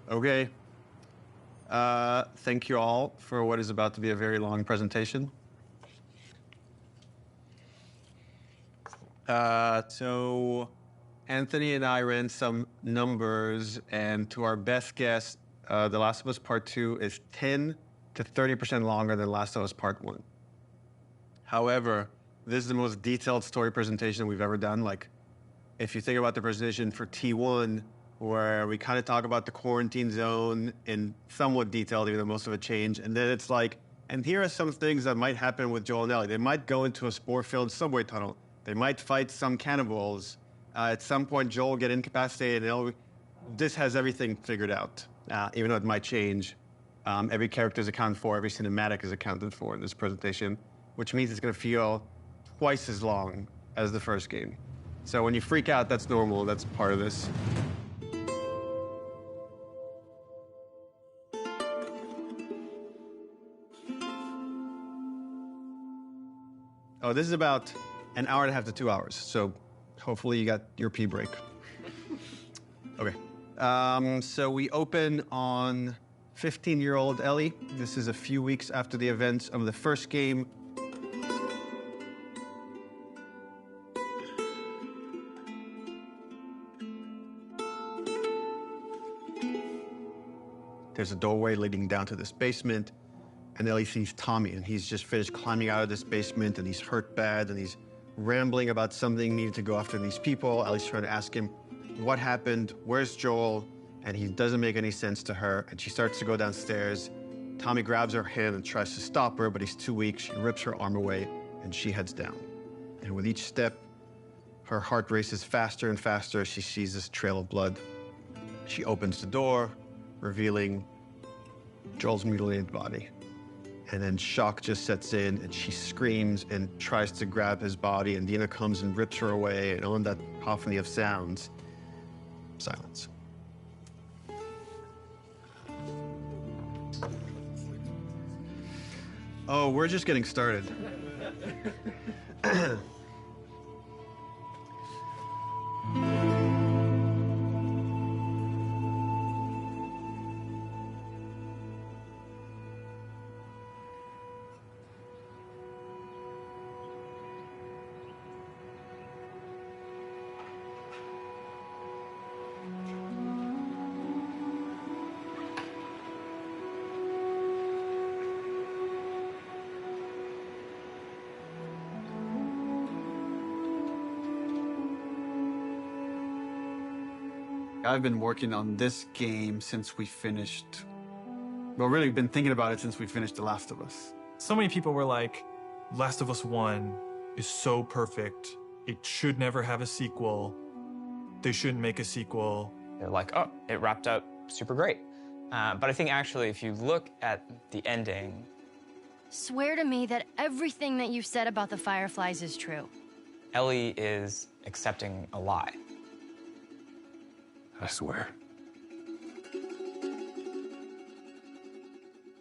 Okay. Thank you all for what is about to be a very long presentation. So Anthony and I ran some numbers, and to our best guess, The Last of Us Part 2 is 10 to 30% longer than Last of Us Part 1. However, this is the most detailed story presentation we've ever done. Like, if you think about the presentation for T1, where we kind of talk about the quarantine zone in somewhat detail, even though most of it changed. And then it's like, and here are some things that might happen with Joel and Ellie. They might go into a spore-filled subway tunnel. They might fight some cannibals. At some point, Joel will get incapacitated. This has everything figured out, even though it might change. Every character is accounted for. Every cinematic is accounted for in this presentation, which means it's going to feel twice as long as the first game. So when you freak out, that's normal. That's part of this. Oh, this is about an hour and a half to 2 hours. So hopefully you got your pee break. Okay. So we open on 15-year-old Ellie. This is a few weeks after the events of the first game. There's a doorway leading down to this basement, and Ellie sees Tommy, and he's just finished climbing out of this basement, and he's hurt bad, and he's rambling about something needing to go after these people. Ellie's trying to ask him what happened, where's Joel, and he doesn't make any sense to her, and she starts to go downstairs. Tommy grabs her hand and tries to stop her, but he's too weak. She rips her arm away, and she heads down. And with each step, her heart races faster and faster as she sees this trail of blood. She opens the door, revealing Joel's mutilated body. And then shock just sets in, and she screams and tries to grab his body, and Dina comes and rips her away, and on that cacophony of sounds, silence. Oh, we're just getting started. I've been working on this game since we finished, well, really been thinking about it since we finished The Last of Us. So many people were like, Last of Us 1 is so perfect. It should never have a sequel. They shouldn't make a sequel. They're like, oh, it wrapped up super great. But I think actually, if you look at the ending... Swear to me that everything that you said about the Fireflies is true. Ellie is accepting a lie. I swear.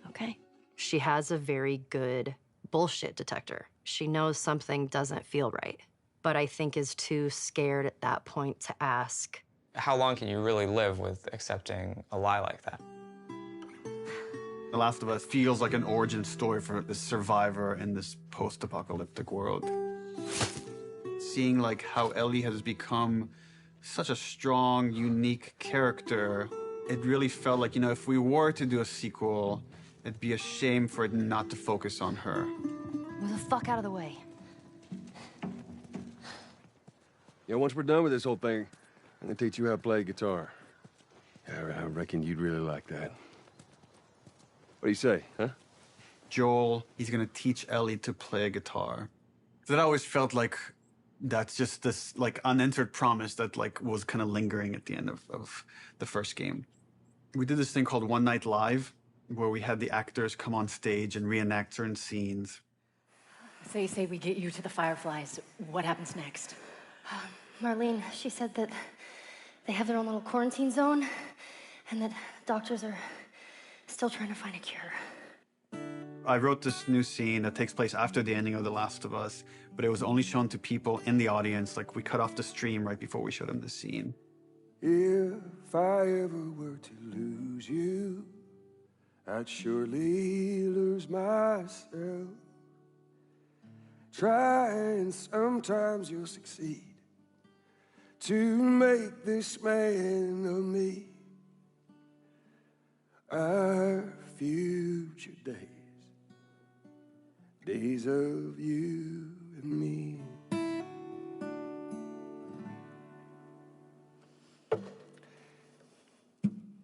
Okay. She has a very good bullshit detector. She knows something doesn't feel right, but I think is too scared at that point to ask. How long can you really live with accepting a lie like that? The Last of Us feels like an origin story for this survivor in this post-apocalyptic world. Seeing like how Ellie has become such a strong, unique character, it really felt like, you know, if we were to do a sequel, it'd be a shame for it not to focus on her. Move the fuck out of the way. Yeah, once we're done with this whole thing, I'm gonna teach you how to play guitar. Yeah, I reckon you'd really like that. What do you say, huh? Joel, he's gonna teach Ellie to play guitar. That always felt like that's just this like unanswered promise that like was kind of lingering at the end of the first game. We did this thing called One Night Live, where we had the actors come on stage and reenact certain scenes. Say we get you to the Fireflies. What happens next? Marlene, she said that they have their own little quarantine zone and that doctors are still trying to find a cure. I wrote this new scene that takes place after the ending of The Last of Us, but it was only shown to people in the audience. Like, we cut off the stream right before we showed them the scene. If I ever were to lose you, I'd surely lose myself. Try and sometimes you'll succeed to make this man of me. Our future days of you and me.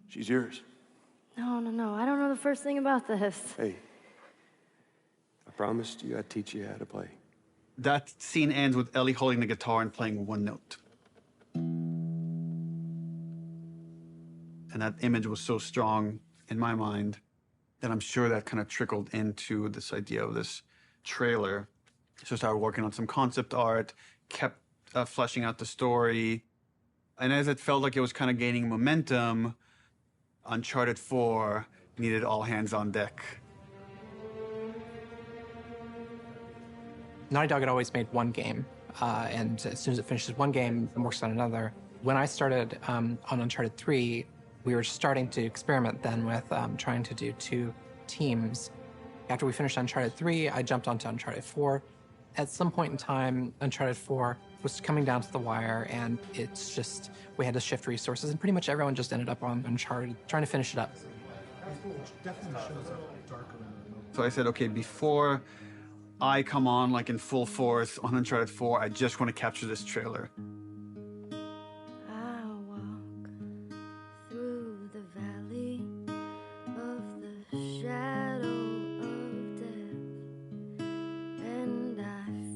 She's yours. No. I don't know the first thing about this. Hey, I promised you I'd teach you how to play. That scene ends with Ellie holding the guitar and playing one note. And that image was so strong in my mind that I'm sure that kind of trickled into this idea of this trailer. So I started working on some concept art, kept fleshing out the story. And as it felt like it was kind of gaining momentum, Uncharted 4 needed all hands on deck. Naughty Dog had always made one game, and as soon as it finishes one game, it works on another. When I started on Uncharted 3, we were starting to experiment then with trying to do 2 teams. After we finished Uncharted 3, I jumped onto Uncharted 4. At some point in time, Uncharted 4 was coming down to the wire, and it's just, we had to shift resources, and pretty much everyone just ended up on Uncharted, trying to finish it up. So I said, okay, before I come on like in full force on Uncharted 4, I just want to capture this trailer. I walk through the valley of the shadow of death, and I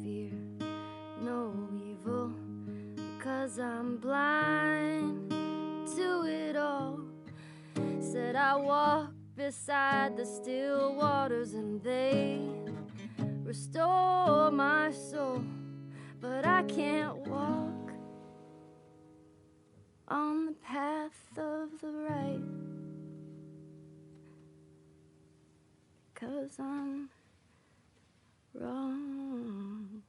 fear no evil, because I'm blind to it all. Said I walk beside the still waters, and they restore my soul, but I can't walk on the path of the right, 'cause I'm wrong.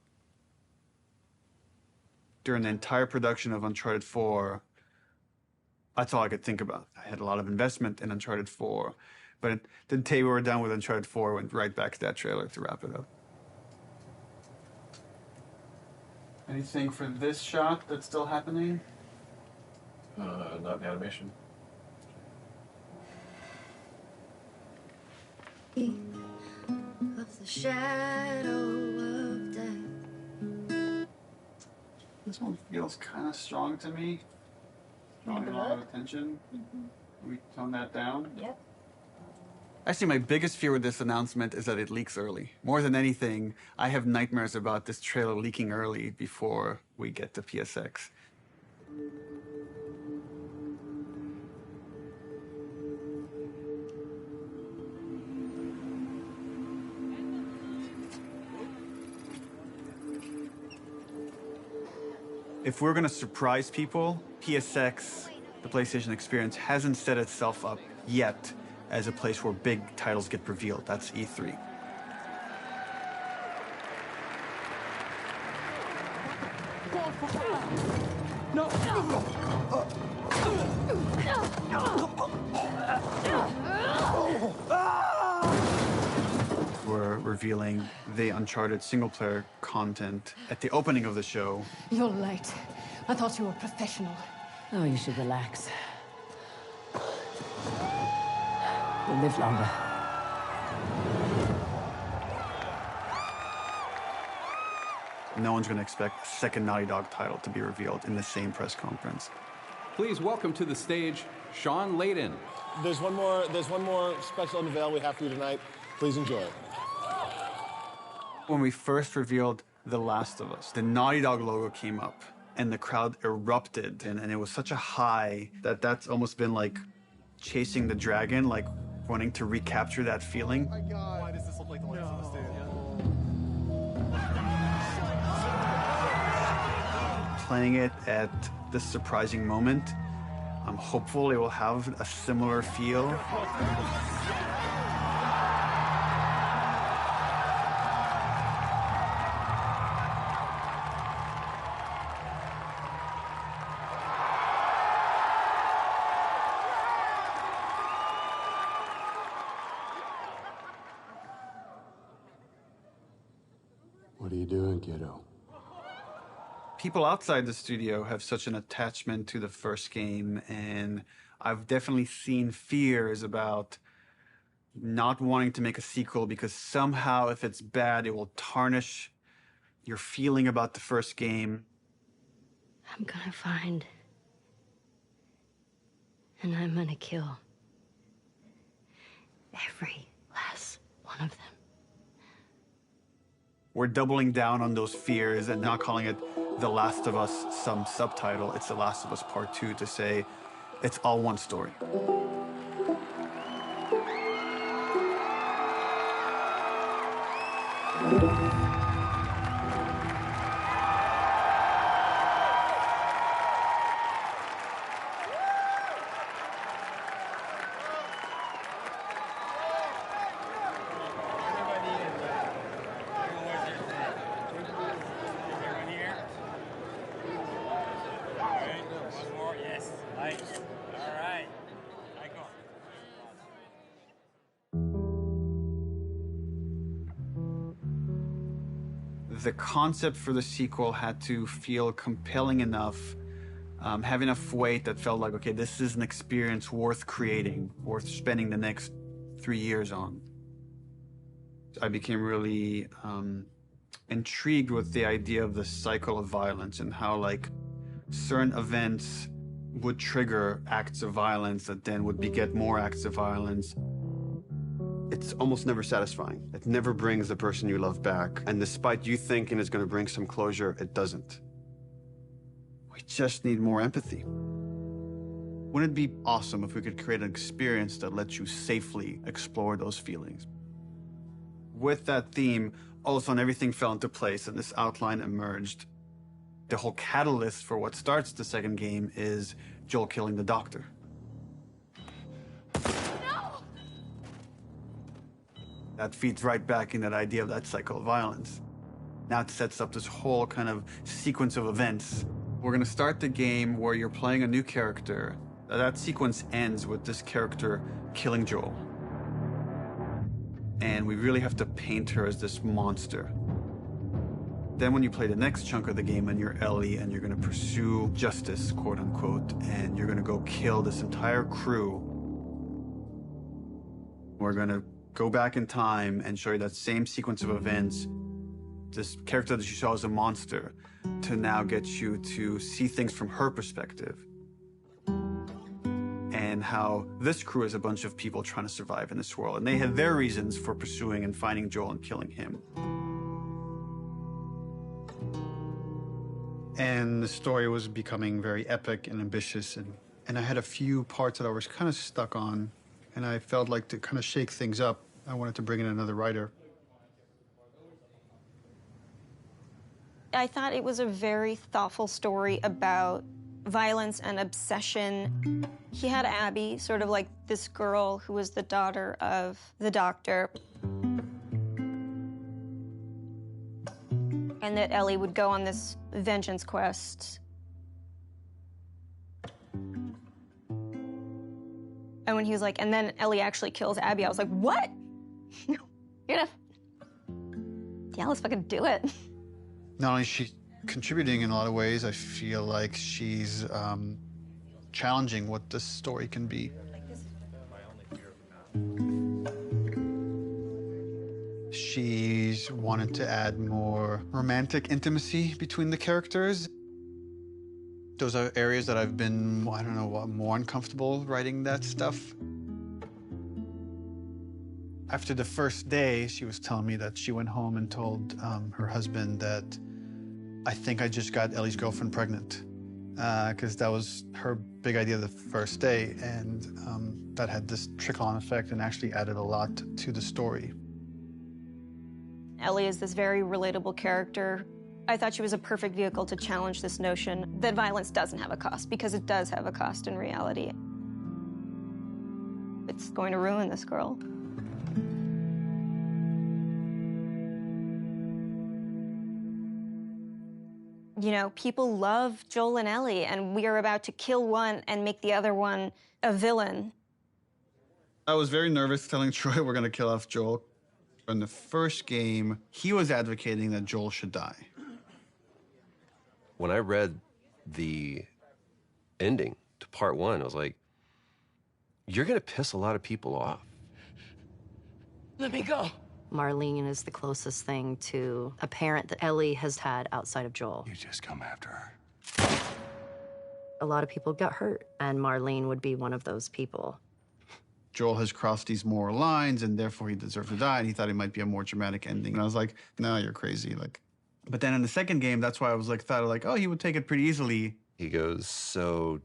During the entire production of Uncharted 4, that's all I could think about. I had a lot of investment in Uncharted 4, but the day we were done with Uncharted 4, I went right back to that trailer to wrap it up. Anything for this shot that's still happening? Not in animation. Of the shadow of death. This one feels kind of strong to me. Drawing a lot of attention. Can we tone that down? Yep. Actually, my biggest fear with this announcement is that it leaks early. More than anything, I have nightmares about this trailer leaking early before we get to PSX. If we're going to surprise people, PSX, the PlayStation Experience, hasn't set itself up yet as a place where big titles get revealed. That's E3. We're revealing the Uncharted single-player content at the opening of the show. You're late. I thought you were professional. Oh, you should relax. You'll live longer. No one's going to expect a second Naughty Dog title to be revealed in the same press conference. Please welcome to the stage, Sean Layden. There's one more special unveil we have for you tonight. Please enjoy. When we first revealed The Last of Us, the Naughty Dog logo came up and the crowd erupted, and it was such a high that that's almost been like chasing the dragon, like wanting to recapture that feeling. Oh my God. Why does this look like the Last of Us dude? Playing it at this surprising moment, I'm hopeful it will have a similar feel. What are you doing, kiddo? People outside the studio have such an attachment to the first game, and I've definitely seen fears about not wanting to make a sequel because somehow if it's bad, it will tarnish your feeling about the first game. I'm gonna find. And I'm gonna kill. Every last one of them. We're doubling down on those fears and not calling it The Last of Us some subtitle. It's The Last of Us Part 2 to say it's all one story. The concept for the sequel had to feel compelling enough, have enough weight that felt like, okay, this is an experience worth creating, worth spending the next 3 years on. I became really intrigued with the idea of the cycle of violence and how, like, certain events would trigger acts of violence that then would beget more acts of violence. It's almost never satisfying. It never brings the person you love back. And despite you thinking it's going to bring some closure, it doesn't. We just need more empathy. Wouldn't it be awesome if we could create an experience that lets you safely explore those feelings? With that theme, all of a sudden everything fell into place and this outline emerged. The whole catalyst for what starts the second game is Joel killing the doctor. That feeds right back in that idea of that cycle of violence. Now it sets up this whole kind of sequence of events. We're gonna start the game where you're playing a new character. That sequence ends with this character killing Joel. And we really have to paint her as this monster. Then when you play the next chunk of the game and you're Ellie and you're gonna pursue justice, quote unquote, and you're gonna go kill this entire crew, we're gonna go back in time and show you that same sequence of events, this character that you saw as a monster, to now get you to see things from her perspective. And how this crew is a bunch of people trying to survive in this world. And they had their reasons for pursuing and finding Joel and killing him. And the story was becoming very epic and ambitious. And I had a few parts that I was kind of stuck on. And I felt like to kind of shake things up, I wanted to bring in another writer. I thought it was a very thoughtful story about violence and obsession. He had Abby, sort of like this girl who was the daughter of the doctor. And that Ellie would go on this vengeance quest. And when he was like, and then Ellie actually kills Abby, I was like, what? You're gonna... Yeah, let's fucking do it. Not only is she contributing in a lot of ways, I feel like she's challenging what this story can be. She's wanted to add more romantic intimacy between the characters. Those are areas that I've been, I don't know, more uncomfortable writing that stuff. After the first day, she was telling me that she went home and told her husband that, I think I just got Ellie's girlfriend pregnant, because that was her big idea the first day, and that had this trickle-on effect and actually added a lot to the story. Ellie is this very relatable character. I thought she was a perfect vehicle to challenge this notion that violence doesn't have a cost, because it does have a cost in reality. It's going to ruin this girl. You know, people love Joel and Ellie, and we are about to kill one and make the other one a villain. I was very nervous telling Troy we're going to kill off Joel. In the first game, he was advocating that Joel should die. When I read the ending to part 1, I was like, you're gonna piss a lot of people off. Let me go. Marlene is the closest thing to a parent that Ellie has had outside of Joel. You just come after her. A lot of people got hurt, and Marlene would be one of those people. Joel has crossed these moral lines, and therefore he deserves to die, and he thought it might be a more dramatic ending. And I was like, no, you're crazy. But then in the second game, that's why I was thought oh, he would take it pretty easily. He goes, so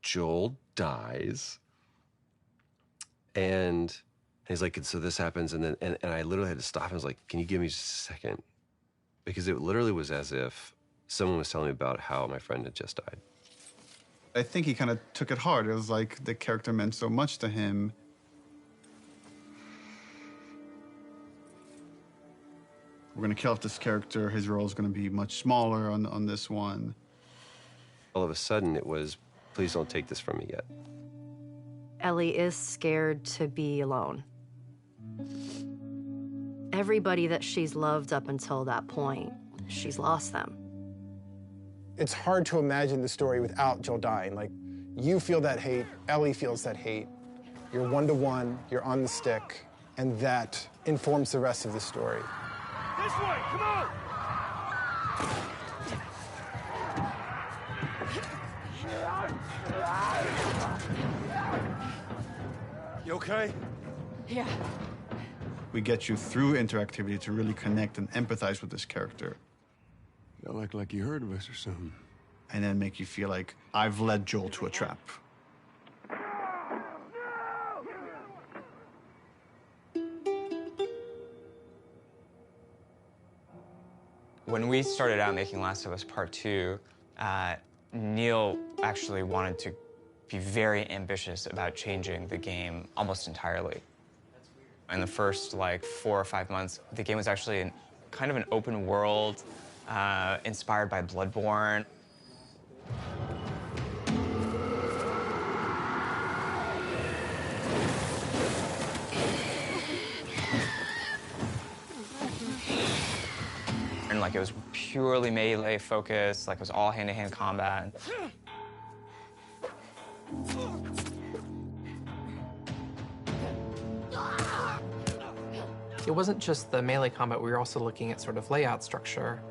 Joel dies, and he's like, so this happens, and then and I literally had to stop. I was like, can you give me just a second? Because it literally was as if someone was telling me about how my friend had just died. I think he kind of took it hard. It was like the character meant so much to him. We're gonna kill off this character. His role is gonna be much smaller on this one. All of a sudden, it was, please don't take this from me yet. Ellie is scared to be alone. Everybody that she's loved up until that point, she's lost them. It's hard to imagine the story without Joel dying. You feel that hate, Ellie feels that hate. You're one-to-one, you're on the stick, and that informs the rest of the story. This way, come on! You okay? Yeah. We get you through interactivity to really connect and empathize with this character. Y'all act like you heard of us or something. And then make you feel like I've led Joel to a trap. When we started out making Last of Us Part 2, Neil actually wanted to be very ambitious about changing the game almost entirely. In the first 4 or 5 months, the game was actually kind of an open world, inspired by Bloodborne. And it was purely melee focused, it was all hand-to-hand combat. It wasn't just the melee combat, we were also looking at sort of layout structure.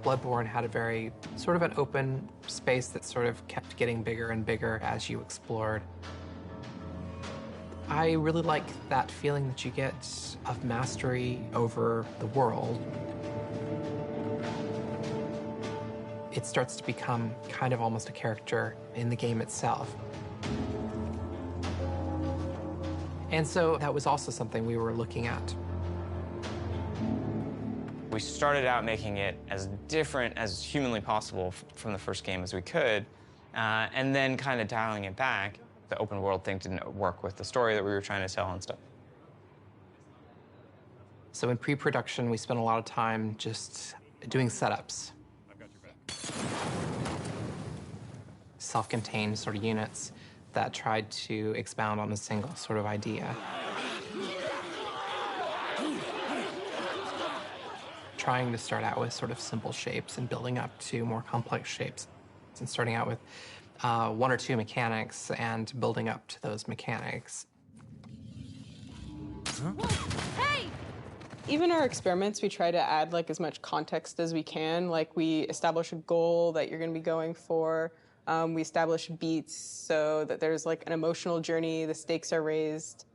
Bloodborne had a very sort of an open space that sort of kept getting bigger and bigger as you explored. I really like that feeling that you get of mastery over the world. It starts to become kind of almost a character in the game itself. And so that was also something we were looking at. We started out making it as different as humanly possible from the first game as we could, and then kind of dialing it back. The open world thing didn't work with the story that we were trying to tell and stuff. So in pre-production, we spent a lot of time just doing setups. I've got your back. Self-contained sort of units that tried to expound on a single sort of idea. Trying to start out with sort of simple shapes and building up to more complex shapes. And starting out with 1 or 2 mechanics and building up to those mechanics. Hey! Even our experiments, we try to add as much context as we can. We establish a goal that you're going to be going for. We establish beats so that there's an emotional journey, the stakes are raised.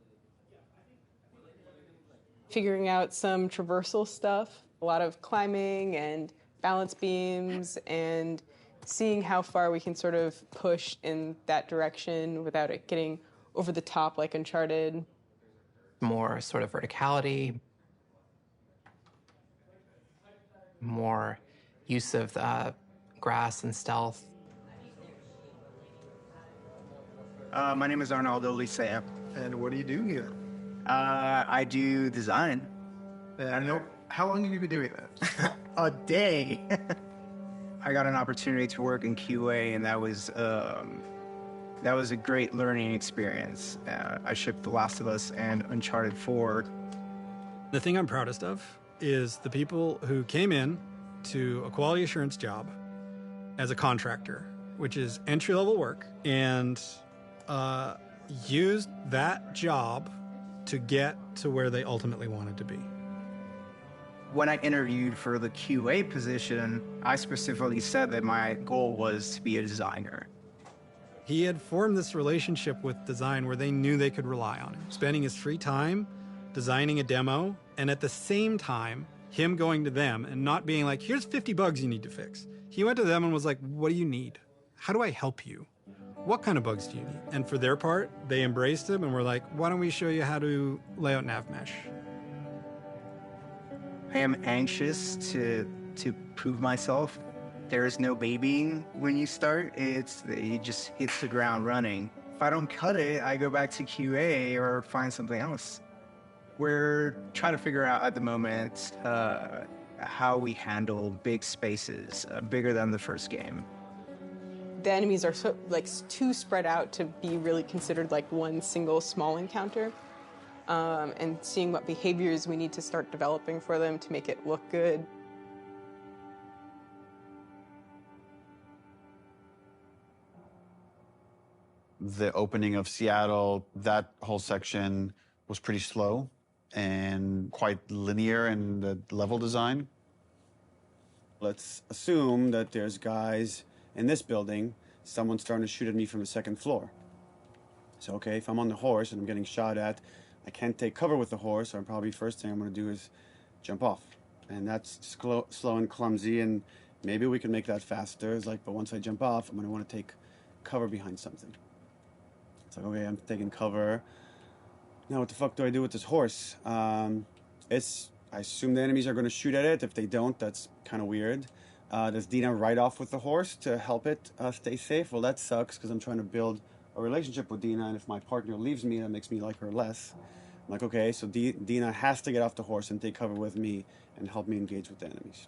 Figuring out some traversal stuff, a lot of climbing and balance beams and seeing how far we can sort of push in that direction without it getting over the top like Uncharted. More sort of verticality, more use of grass and stealth. My name is Arnaldo Lisea. And what do you do here? I do design. I know. How long have you been doing that? A day. I got an opportunity to work in QA, and that was That was a great learning experience. I shipped The Last of Us and Uncharted 4. The thing I'm proudest of is the people who came in to a quality assurance job as a contractor, which is entry-level work, and used that job to get to where they ultimately wanted to be. When I interviewed for the QA position, I specifically said that my goal was to be a designer. He had formed this relationship with design where they knew they could rely on him, spending his free time designing a demo, and at the same time, him going to them and not being like, here's 50 bugs you need to fix. He went to them and was like, what do you need? How do I help you? What kind of bugs do you need? And for their part, they embraced him and were like, why don't we show you how to lay out nav mesh? I am anxious to prove myself. There is no babying when you start. You just hit the ground running. If I don't cut it, I go back to QA or find something else. We're trying to figure out at the moment how we handle big spaces, bigger than the first game. The enemies are so, too spread out to be really considered like one single small encounter. And seeing what behaviors we need to start developing for them to make it look good. The opening of Seattle, that whole section was pretty slow and quite linear in the level design. Let's assume that there's guys in this building, someone's starting to shoot at me from the second floor. So, okay, if I'm on the horse and I'm getting shot at, I can't take cover with the horse, so probably first thing I'm going to do is jump off. And that's slow and clumsy, and maybe we can make that faster. It's like, but once I jump off, I'm going to want to take cover behind something. It's like, okay, I'm taking cover. Now what the fuck do I do with this horse? I assume the enemies are going to shoot at it. If they don't, that's kind of weird. Does Dina ride off with the horse to help it stay safe? Well, that sucks because I'm trying to build a relationship with Dina, and if my partner leaves me, that makes me like her less. I'm like, okay, so Dina has to get off the horse and take cover with me and help me engage with the enemies.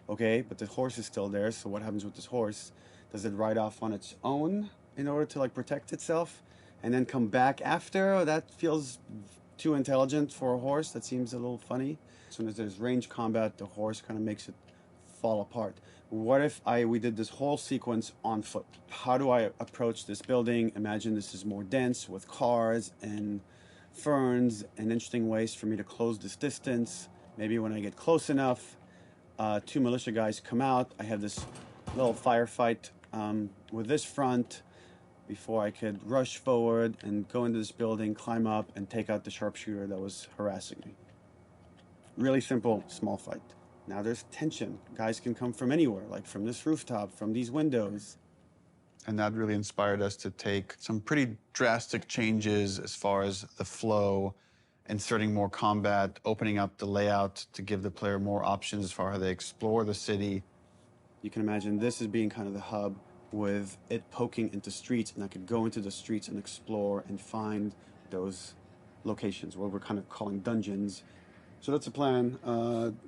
Okay, but the horse is still there, so what happens with this horse? Does it ride off on its own in order to protect itself and then come back after? Oh, that feels too intelligent for a horse. That seems a little funny. As soon as there's range combat, the horse kind of makes it fall apart. What if we did this whole sequence on foot? How do I approach this building? Imagine this is more dense with cars and ferns and interesting ways for me to close this distance. Maybe when I get close enough, 2 militia guys come out. I have this little firefight with this front before I could rush forward and go into this building, climb up, and take out the sharpshooter that was harassing me. Really simple, small fight. Now there's tension. Guys can come from anywhere, like from this rooftop, from these windows. And that really inspired us to take some pretty drastic changes as far as the flow, inserting more combat, opening up the layout to give the player more options as far as they explore the city. You can imagine this as being kind of the hub with it poking into streets, and I could go into the streets and explore and find those locations, what we're kind of calling dungeons. So that's the plan.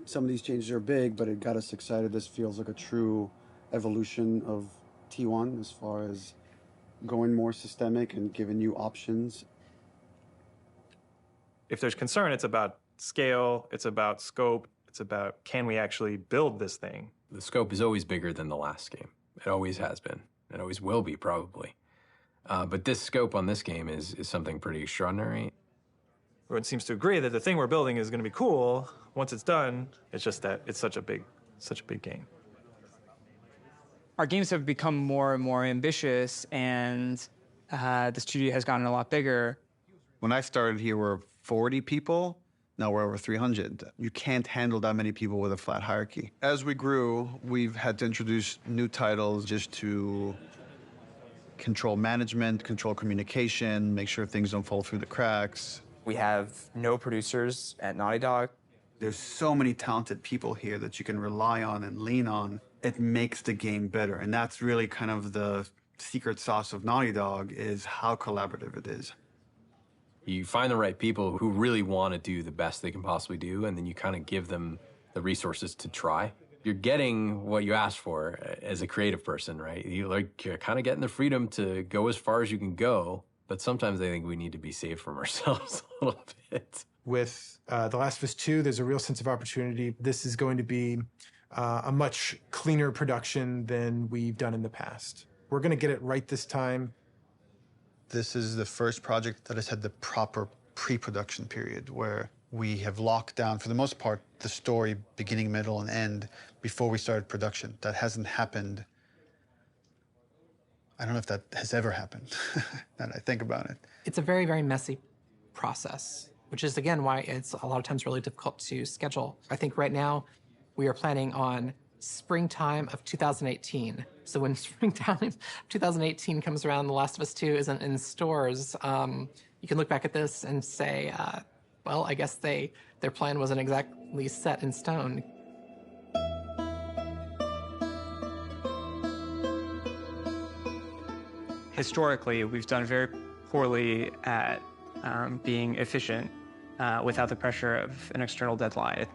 Some of these changes are big, but it got us excited. This feels like a true evolution of T1 as far as going more systemic and giving you options. If there's concern, it's about scale, it's about scope, it's about can we actually build this thing? The scope is always bigger than the last game. It always has been. It always will be, probably. But this scope on this game is something pretty extraordinary. Everyone seems to agree that the thing we're building is going to be cool. Once it's done, it's just that it's such a big game. Our games have become more and more ambitious, and the studio has gotten a lot bigger. When I started here, we were 40 people. Now we're over 300. You can't handle that many people with a flat hierarchy. As we grew, we've had to introduce new titles just to control management, control communication, make sure things don't fall through the cracks. We have no producers at Naughty Dog. There's so many talented people here that you can rely on and lean on. It makes the game better. And that's really kind of the secret sauce of Naughty Dog, is how collaborative it is. You find the right people who really want to do the best they can possibly do, and then you kind of give them the resources to try. you're getting what you asked for as a creative person, right? You're kind of getting the freedom to go as far as you can go, but sometimes I think we need to be safe from ourselves a little bit. With The Last of Us 2, there's a real sense of opportunity. This is going to be a much cleaner production than we've done in the past. We're going to get it right this time. This is the first project that has had the proper pre-production period where we have locked down, for the most part, the story beginning, middle, and end before we started production. That hasn't happened. I don't know if that has ever happened, now that I think about it. It's a very, very messy process, which is, again, why it's a lot of times really difficult to schedule. I think right now we are planning on springtime of 2018. So when springtime 2018 comes around, The Last of Us 2 isn't in stores, you can look back at this and say, well, I guess their plan wasn't exactly set in stone. Historically, we've done very poorly at being efficient without the pressure of an external deadline.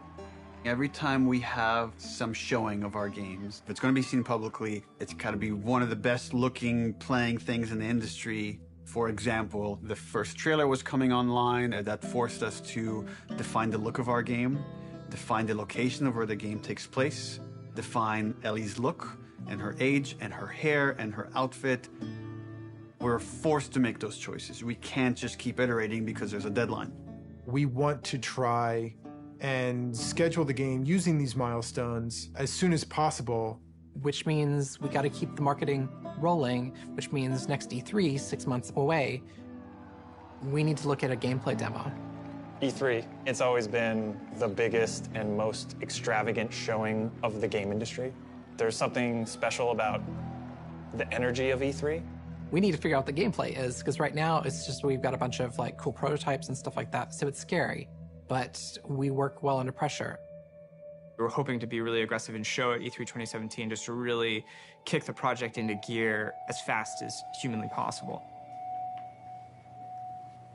Every time we have some showing of our games, if it's going to be seen publicly, it's got to be one of the best looking playing things in the industry. For example, the first trailer was coming online, and that forced us to define the look of our game, define the location of where the game takes place, define Ellie's look and her age and her hair and her outfit. We're forced to make those choices. We can't just keep iterating because there's a deadline. We want to try and schedule the game using these milestones as soon as possible. Which means we got to keep the marketing rolling, which means next E3, 6 months away, we need to look at a gameplay demo. E3, it's always been the biggest and most extravagant showing of the game industry. There's something special about the energy of E3. We need to figure out what the gameplay is, because right now it's just we've got a bunch of like cool prototypes and stuff like that, so it's scary, but we work well under pressure. We're hoping to be really aggressive and show at E3 2017 just to really kick the project into gear as fast as humanly possible.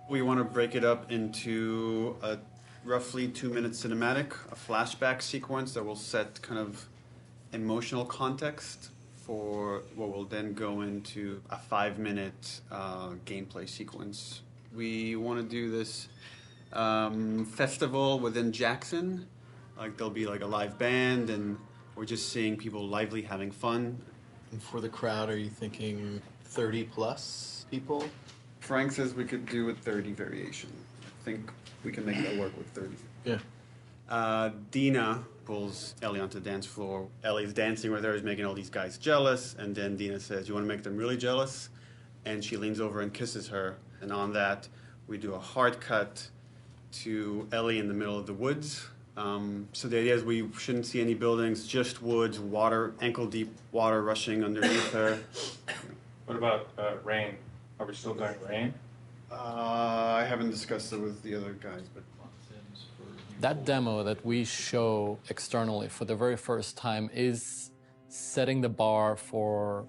We want to break it up into a roughly 2-minute cinematic, a flashback sequence that will set kind of emotional context for what will then go into a 5-minute gameplay sequence. We want to do this festival within Jackson. Like there'll be like a live band, and we're just seeing people lively having fun. And for the crowd, are you thinking 30 plus people? Frank says we could do a 30 variation. I think we can make that work with 30. Yeah. Dina pulls Ellie onto the dance floor. Ellie's dancing with her, is making all these guys jealous, and then Dina says, "You want to make them really jealous?" And she leans over and kisses her. And on that, we do a hard cut to Ellie in the middle of the woods. So the idea is we shouldn't see any buildings, just woods, water, ankle-deep water rushing underneath her. What about rain? Are we still doing rain? I haven't discussed it with the other guys, but... That demo that we show externally for the very first time is setting the bar for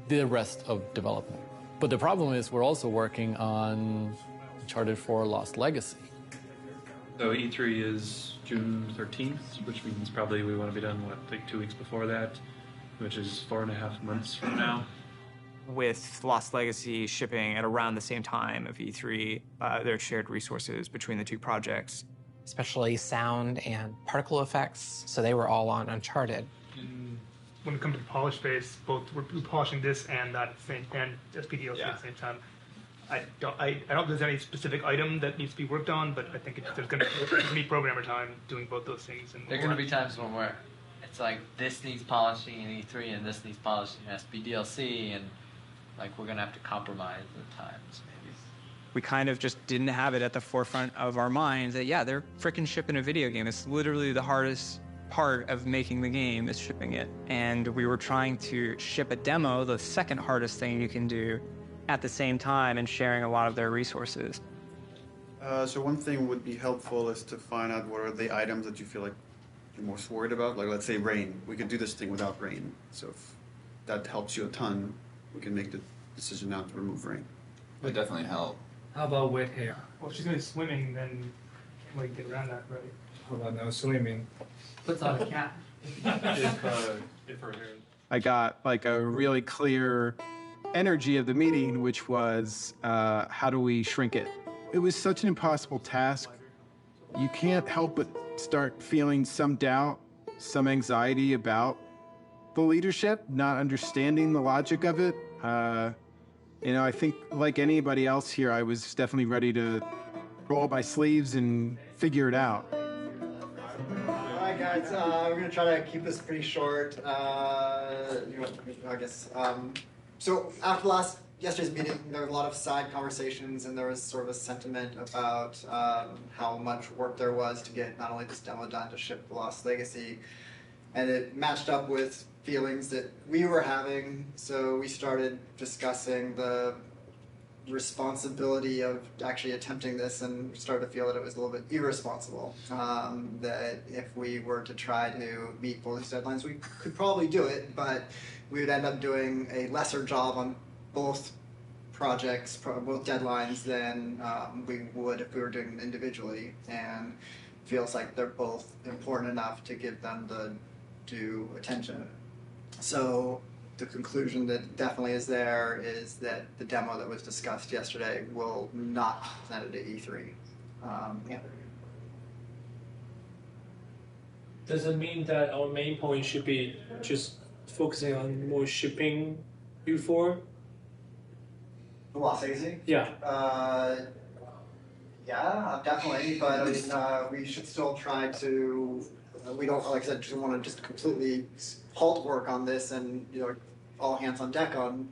the rest of development. But the problem is we're also working on Uncharted 4 Lost Legacy. So E3 is June 13th, which means probably we want to be done, what, like 2 weeks before that, which is 4.5 months from now. With Lost Legacy shipping at around the same time of E3, there are shared resources between the two projects. Especially sound and particle effects, so they were all on Uncharted. When it comes to the polish phase, both we're polishing this and that same and SPDLC at the same time. I don't think there's any specific item that needs to be worked on, but I think there's going to be programmer time doing both those things. And there are going to be times when it's like this needs polishing in E3 and this needs polishing in SPDLC, and like we're going to have to compromise the times maybe. We kind of just didn't have it at the forefront of our minds that, yeah, they're frickin' shipping a video game. It's literally the hardest part of making the game is shipping it. And we were trying to ship a demo, the second hardest thing you can do, at the same time, and sharing a lot of their resources. So one thing would be helpful is to find out what are the items that you feel like you're most worried about. Like, let's say rain. We could do this thing without rain. So if that helps you a ton, we can make the decision now to remove rain. It would definitely help. How about wet hair? Well, if she's going to be swimming, then can't really get around that, right? How about no swimming? Puts on a cap. I got like a really clear energy of the meeting, which was how do we shrink it? It was such an impossible task. You can't help but start feeling some doubt, some anxiety about the leadership, not understanding the logic of it. You know, I think like anybody else here, I was definitely ready to roll up my sleeves and figure it out. All right, guys, we're gonna try to keep this pretty short. I guess. So after yesterday's meeting, there were a lot of side conversations, and there was sort of a sentiment about how much work there was to get not only this demo done to ship the Lost Legacy, and it matched up with feelings that we were having. So we started discussing the responsibility of actually attempting this, and started to feel that it was a little bit irresponsible. That if we were to try to meet both these deadlines, we could probably do it, but we would end up doing a lesser job on both projects, both deadlines, than we would if we were doing them individually. And feels like they're both important enough to give them the due attention. So the conclusion that definitely is there is that the demo that was discussed yesterday will not be presented at E3. Does it mean that our main point should be just focusing on more shipping before? The Lost Legacy? Yeah. Yeah, definitely. But I mean, we should still try to. We don't, like I said, just want to just completely halt work on this, and all hands on deck on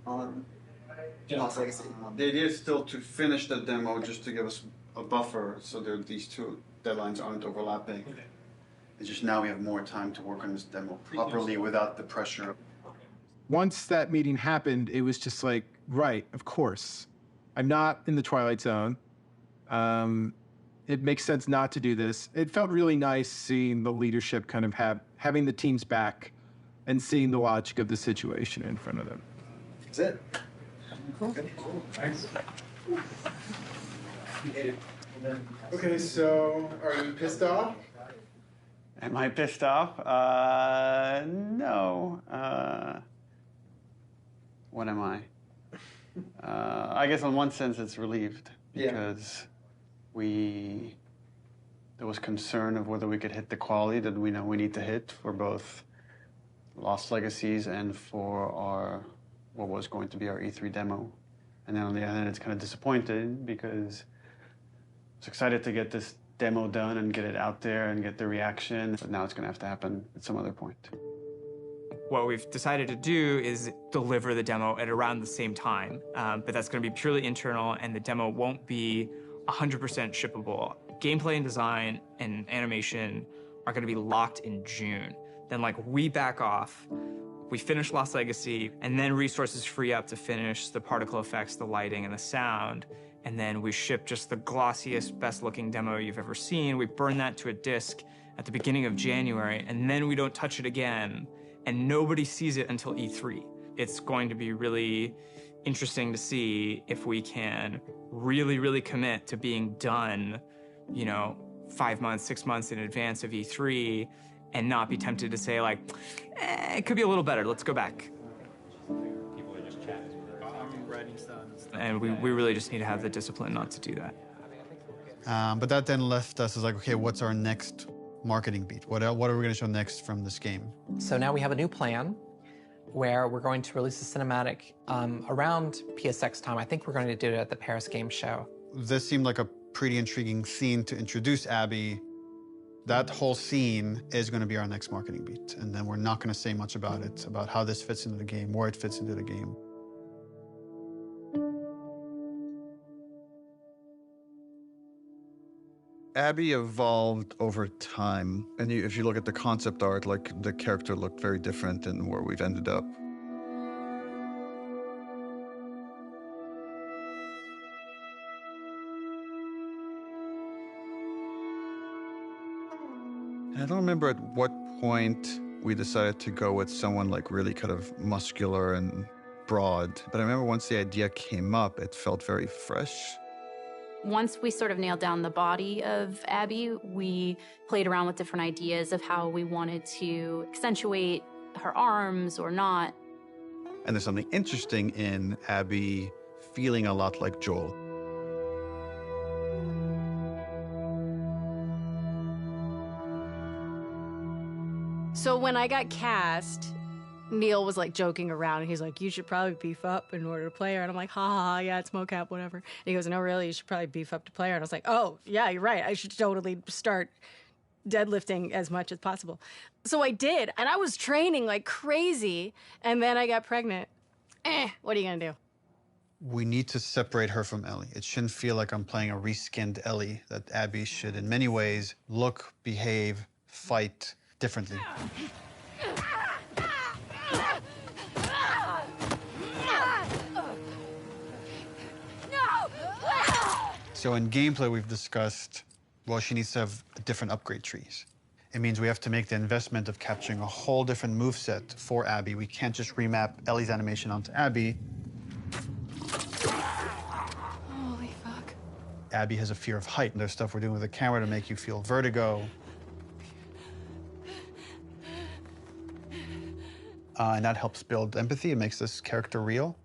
Lost Legacy. The idea is still to finish the demo, just to give us a buffer, so that these two deadlines aren't overlapping. Okay. It's just now we have more time to work on this demo properly without the pressure. Once that meeting happened, it was just like, right, of course. I'm not in the Twilight Zone. It makes sense not to do this. It felt really nice seeing the leadership kind of having the team's back and seeing the logic of the situation in front of them. That's it. Cool. Thanks. Okay, so are you pissed off? Am I pissed off? No. What am I? I guess in one sense it's relieved, because there was concern of whether we could hit the quality that we know we need to hit for both Lost Legacies and for what was going to be our E3 demo. And then on the other hand, it's kind of disappointed, because I was excited to get this demo done and get it out there and get the reaction, but now it's going to have to happen at some other point. What we've decided to do is deliver the demo at around the same time, but that's going to be purely internal, and the demo won't be 100% shippable. Gameplay and design and animation are going to be locked in June. Then we back off, we finish Lost Legacy, and then resources free up to finish the particle effects, the lighting, and the sound. And then we ship just the glossiest, best-looking demo you've ever seen. We burn that to a disc at the beginning of January, and then we don't touch it again, and nobody sees it until E3. It's going to be really interesting to see if we can really, really commit to being done, 5 months, 6 months in advance of E3, and not be tempted to say it could be a little better, let's go back. People are just chatting. I'm writing stuff. And we really just need to have the discipline not to do that. But that then left us as okay, what's our next marketing beat? What are we going to show next from this game? So now we have a new plan where we're going to release a cinematic around PSX time. I think we're going to do it at the Paris Game Show. This seemed like a pretty intriguing scene to introduce Abby. That whole scene is going to be our next marketing beat. And then we're not going to say much about it, about how this fits into the game, where it fits into the game. Abby evolved over time. And if you look at the concept art, the character looked very different than where we've ended up. I don't remember at what point we decided to go with someone really kind of muscular and broad. But I remember once the idea came up, it felt very fresh. Once we sort of nailed down the body of Abby, we played around with different ideas of how we wanted to accentuate her arms or not. And there's something interesting in Abby feeling a lot like Joel. So when I got cast, Neil was like joking around, and he's like, "You should probably beef up in order to play her." And I'm like, "Ha ha ha, yeah, it's mocap, whatever." And he goes, "No, really, you should probably beef up to play her." And I was like, "Oh, yeah, you're right. I should totally start deadlifting as much as possible." So I did, and I was training like crazy, and then I got pregnant. What are you gonna do? We need to separate her from Ellie. It shouldn't feel like I'm playing a reskinned Ellie, that Abby should, in many ways, look, behave, fight differently. So in gameplay, we've discussed, well, she needs to have different upgrade trees. It means we have to make the investment of capturing a whole different moveset for Abby. We can't just remap Ellie's animation onto Abby. Holy fuck. Abby has a fear of height, and there's stuff we're doing with the camera to make you feel vertigo. And that helps build empathy. It makes this character real.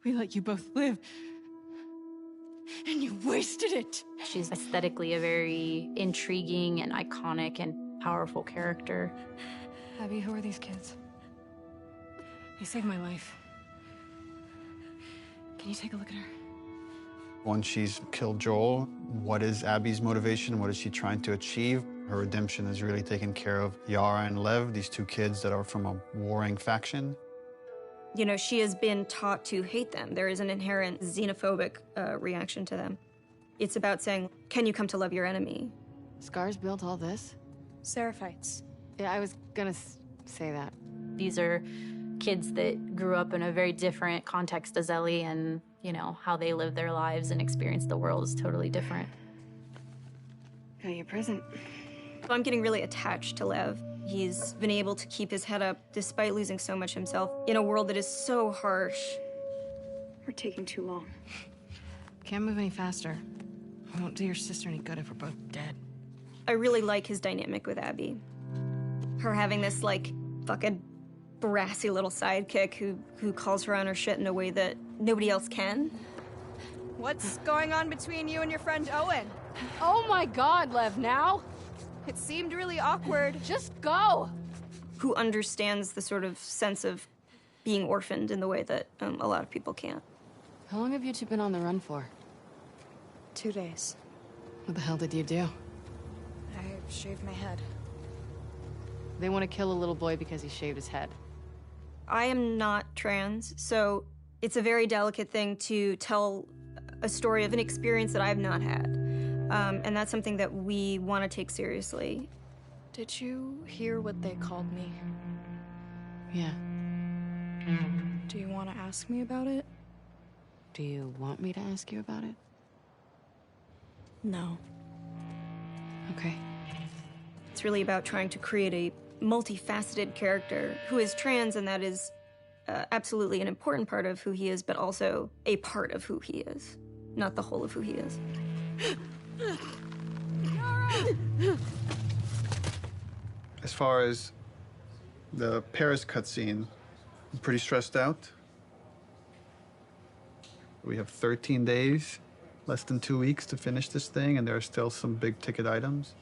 We let you both live, and you wasted it. She's aesthetically a very intriguing and iconic and powerful character. Abby, who are these kids? They saved my life. Can you take a look at her? Once she's killed Joel, what is Abby's motivation? What is she trying to achieve? Her redemption is really taking care of Yara and Lev, these two kids that are from a warring faction. You know, she has been taught to hate them. There is an inherent xenophobic reaction to them. It's about saying, can you come to love your enemy? Scars built all this? Seraphites. Yeah, I was gonna say that. These are kids that grew up in a very different context as Ellie, and, you know, how they live their lives and experience the world is totally different. Got your present. I'm getting really attached to Lev. He's been able to keep his head up despite losing so much himself in a world that is so harsh. We're taking too long. Can't move any faster. I won't do your sister any good if we're both dead. I really like his dynamic with Abby. Her having this, like, fucking brassy little sidekick who calls her on her shit in a way that nobody else can. What's going on between you and your friend Owen? Oh my God, Lev, now? It seemed really awkward. Just go! Who understands the sort of sense of being orphaned in the way that a lot of people can't. How long have you two been on the run for? 2 days. What the hell did you do? I shaved my head. They want to kill a little boy because he shaved his head. I am not trans, so it's a very delicate thing to tell a story of an experience that I've not had. And that's something that we want to take seriously. Did you hear what they called me? Yeah. Do you want to ask me about it? Do you want me to ask you about it? No. Okay. It's really about trying to create a multifaceted character who is trans, and that is absolutely an important part of who he is, but also a part of who he is, not the whole of who he is. As far as the Paris cutscene, I'm pretty stressed out. We have 13 days, less than 2 weeks to finish this thing, and there are still some big ticket items.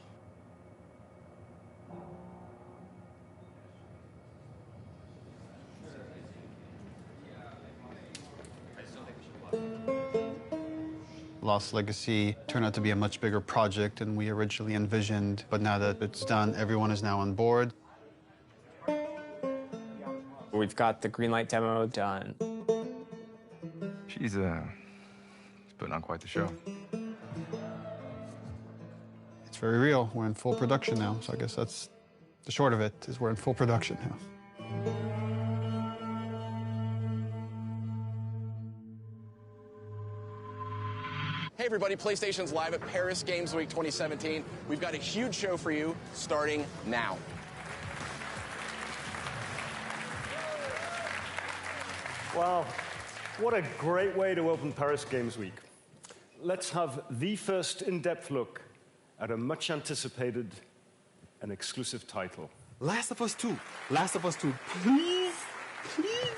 Lost Legacy turned out to be a much bigger project than we originally envisioned, but now that it's done, everyone is now on board. We've got the Greenlight demo done. She's putting on quite the show. It's very real. We're in full production now, so I guess that's the short of it, is we're in full production now. Hey everybody, PlayStation's live at Paris Games Week 2017. We've got a huge show for you starting now. Wow, what a great way to open Paris Games Week. let's have the first in-depth look at a much anticipated and exclusive title. Last of Us 2. Last of Us 2. Please, please.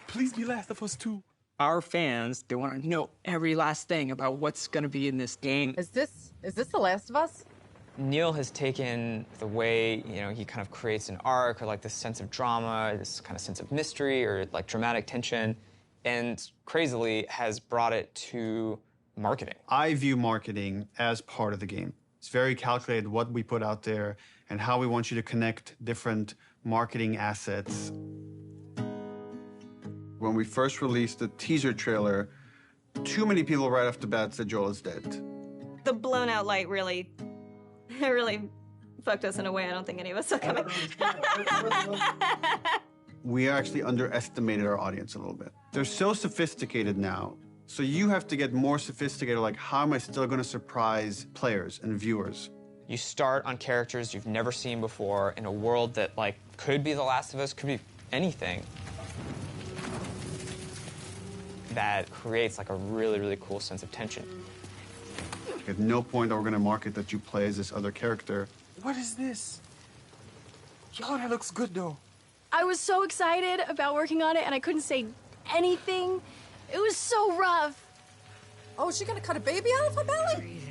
Please be Last of Us 2. Our fans, they want to know every last thing about what's going to be in this game. Is this The Last of Us? Neil has taken the way, he kind of creates an arc or like this sense of drama, this kind of sense of mystery or like dramatic tension, and crazily has brought it to marketing. I view marketing as part of the game. It's very calculated what we put out there and how we want you to connect different marketing assets. When we first released the teaser trailer, too many people right off the bat said Joel is dead. The blown out light really fucked us in a way I don't think any of us saw coming. We actually underestimated our audience a little bit. They're so sophisticated now, so you have to get more sophisticated, like how am I still gonna surprise players and viewers? You start on characters you've never seen before in a world that like could be The Last of Us, could be anything. That creates like a really, really cool sense of tension. At no point are we gonna market that you play as this other character. What is this? Yo, that looks good though. I was so excited about working on it and I couldn't say anything. It was so rough. Oh, is she gonna cut a baby out of her belly?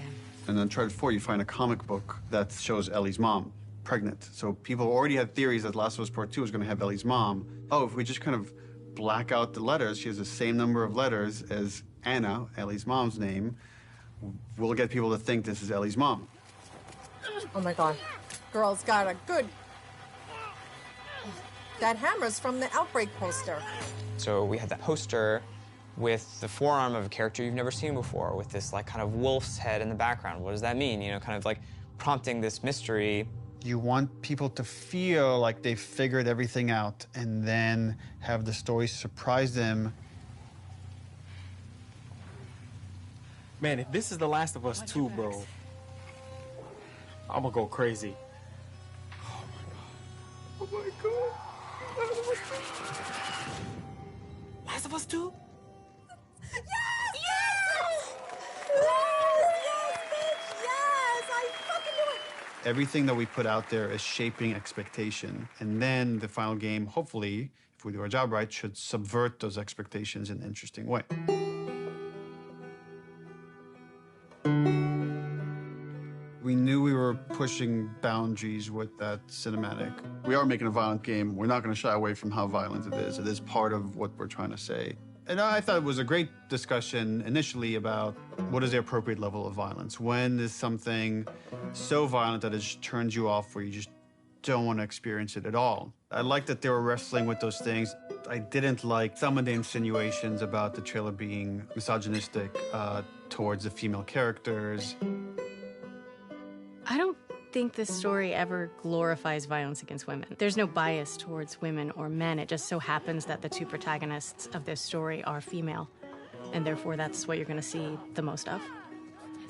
And then Uncharted 4, you find a comic book that shows Ellie's mom pregnant. So people already had theories that Last of Us Part 2 was gonna have Ellie's mom. Oh, if we just kind of black out the letters, she has the same number of letters as Anna, Ellie's mom's name, we'll get people to think this is Ellie's mom. Oh my God. Girl's got a good... That hammer's from the Outbreak poster. So we had that poster with the forearm of a character you've never seen before, with this like kind of wolf's head in the background. What does that mean? Kind of like prompting this mystery. You want people to feel like they've figured everything out and then have the story surprise them. Man, if this is The Last of Us 2, bro, I'm gonna go crazy. Oh my God. Last of Us 2? Yes! Yes! Yes, bitch! Yes! I fucking knew it! Everything that we put out there is shaping expectation. And then the final game, hopefully, if we do our job right, should subvert those expectations in an interesting way. We knew we were pushing boundaries with that cinematic. We are making a violent game. We're not going to shy away from how violent it is. It is part of what we're trying to say. And I thought it was a great discussion initially about what is the appropriate level of violence. When is something so violent that it just turns you off where you just don't want to experience it at all? I like that they were wrestling with those things. I didn't like some of the insinuations about the trailer being misogynistic towards the female characters. I don't think this story ever glorifies violence against women. There's no bias towards women or men. It just so happens that the two protagonists of this story are female, and therefore that's what you're going to see the most of.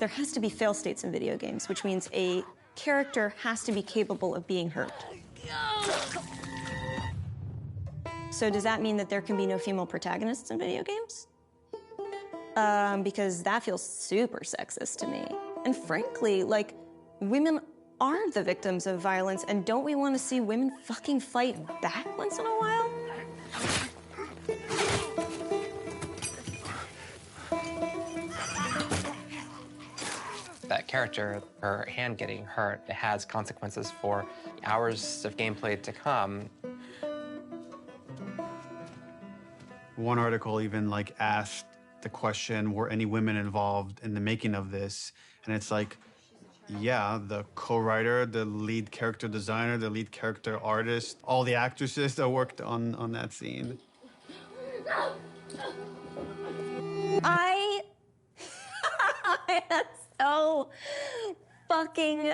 There has to be fail states in video games, which means a character has to be capable of being hurt. So does that mean that there can be no female protagonists in video games? Because that feels super sexist to me. And frankly, like, women are the victims of violence, and don't we want to see women fucking fight back once in a while? That character, her hand getting hurt, it has consequences for hours of gameplay to come. One article even like asked the question, were any women involved in the making of this? And it's like, yeah, the co-writer, the lead character designer, the lead character artist, all the actresses that worked on that scene. I am so fucking...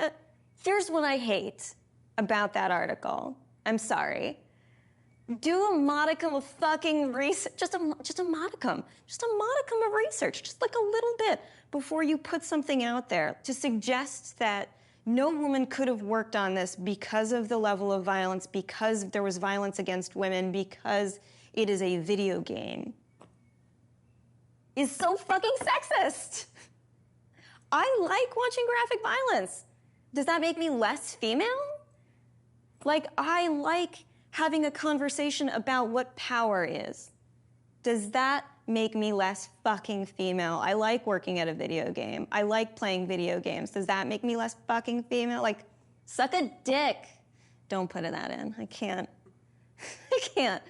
Here's what I hate about that article. I'm sorry. Do a modicum of fucking research, just a modicum of research, just like a little bit before you put something out there to suggest that no woman could have worked on this because of the level of violence, because there was violence against women, because it is a video game. is so fucking sexist. I like watching graphic violence. Does that make me less female? Like, I like having a conversation about what power is. Does that make me less fucking female? I like working at a video game. I like playing video games. Does that make me less fucking female? Like, suck a dick. Don't put that in. I can't. I can't.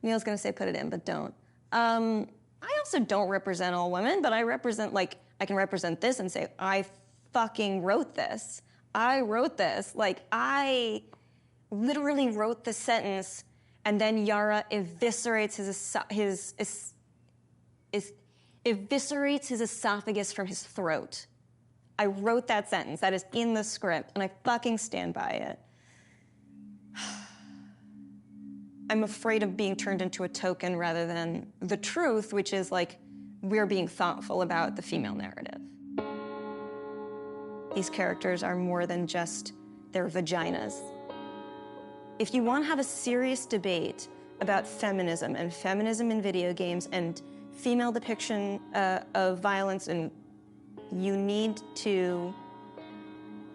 Neil's gonna say put it in, but don't. I also don't represent all women, but I represent, like, I can represent this and say, I fucking wrote this. I wrote this. Like, I literally wrote the sentence, and then Yara eviscerates eviscerates his esophagus from his throat. I wrote that sentence. That is in the script, and I fucking stand by it. I'm afraid of being turned into a token rather than the truth, which is like, we're being thoughtful about the female narrative. These characters are more than just their vaginas. If you want to have a serious debate about feminism and feminism in video games and female depiction of violence, and you need to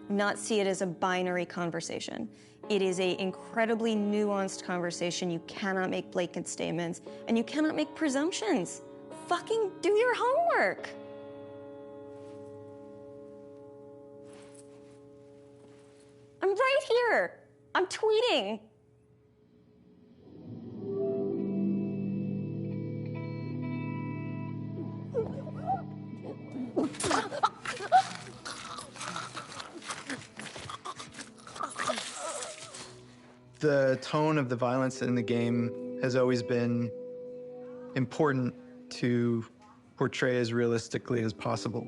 not see it as a binary conversation. It is an incredibly nuanced conversation. You cannot make blatant statements, and you cannot make presumptions. Fucking do your homework. I'm right here. I'm tweeting. The tone of the violence in the game has always been important to portray as realistically as possible.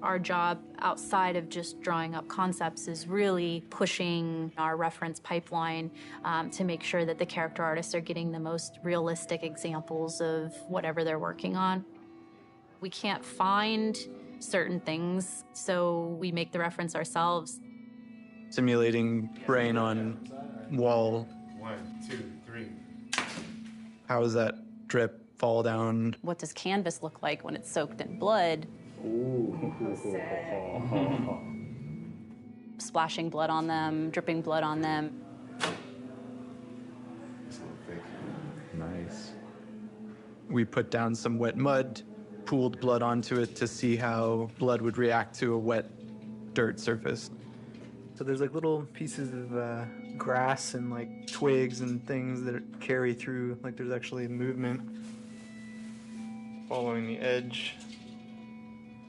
Our job outside of just drawing up concepts is really pushing our reference pipeline to make sure that the character artists are getting the most realistic examples of whatever they're working on. We can't find certain things, so we make the reference ourselves. Simulating brain on wall. 1, 2, 3. How does that drip fall down? What does canvas look like when it's soaked in blood? Splashing blood on them, dripping blood on them. Nice. We put down some wet mud, pooled blood onto it to see how blood would react to a wet dirt surface. So there's like little pieces of grass and like twigs and things that carry through, like there's actually movement following the edge.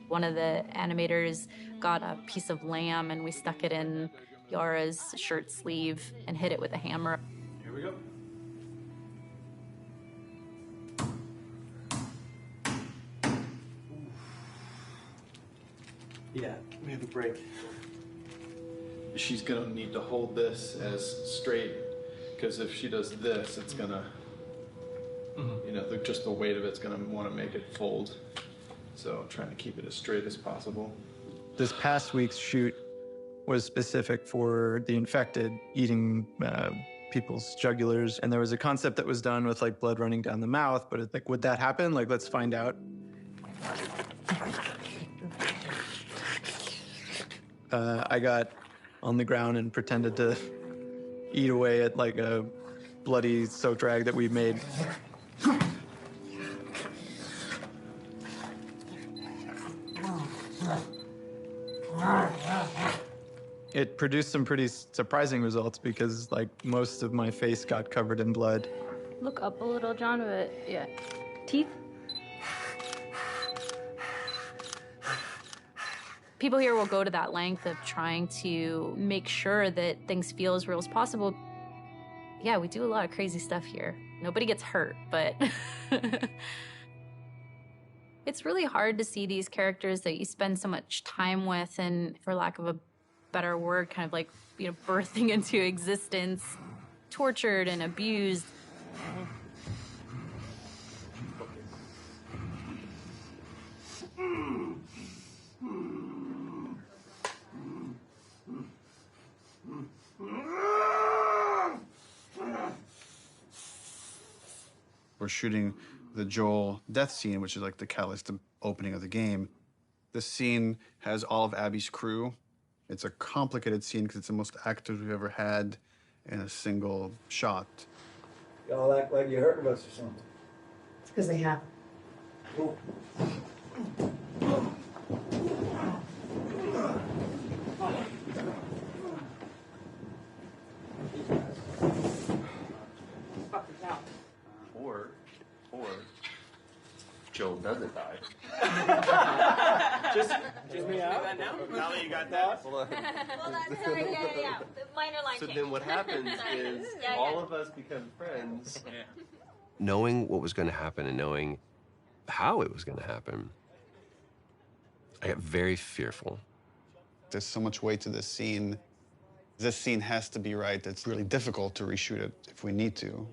One of the animators got a piece of lamb and we stuck it in Yara's shirt sleeve and hit it with a hammer. Here we go. Yeah, we have a break. She's gonna need to hold this as straight, because if she does this, it's gonna, you know, just the weight of it's gonna want to make it fold. So I'm trying to keep it as straight as possible. This past week's shoot was specific for the infected eating people's jugulars, and there was a concept that was done with like blood running down the mouth, but it's like, would that happen? Like, let's find out. I got on the ground and pretended to eat away at like a bloody soaked rag that we made. It produced some pretty surprising results because like most of my face got covered in blood. Look up a little, John, but yeah. Teeth? People here will go to that length of trying to make sure that things feel as real as possible. Yeah, we do a lot of crazy stuff here. Nobody gets hurt, but it's really hard to see these characters that you spend so much time with and, for lack of a better word, kind of like, you know, birthing into existence, tortured and abused. We're shooting the Joel death scene, which is like the catalyst, the opening of the game. The scene has all of Abby's crew. It's a complicated scene because it's the most actors we've ever had in a single shot. Y'all act like you're hurting us or something. It's because they have. Or Joel doesn't die. Just me out. Now that you got that. Well, that's sorry, yeah. Minor line So change. then what happens is Yeah, all of us become friends. Knowing what was going to happen and knowing how it was going to happen, I got very fearful. There's so much weight to this scene. This scene has to be right. It's really difficult to reshoot it if we need to.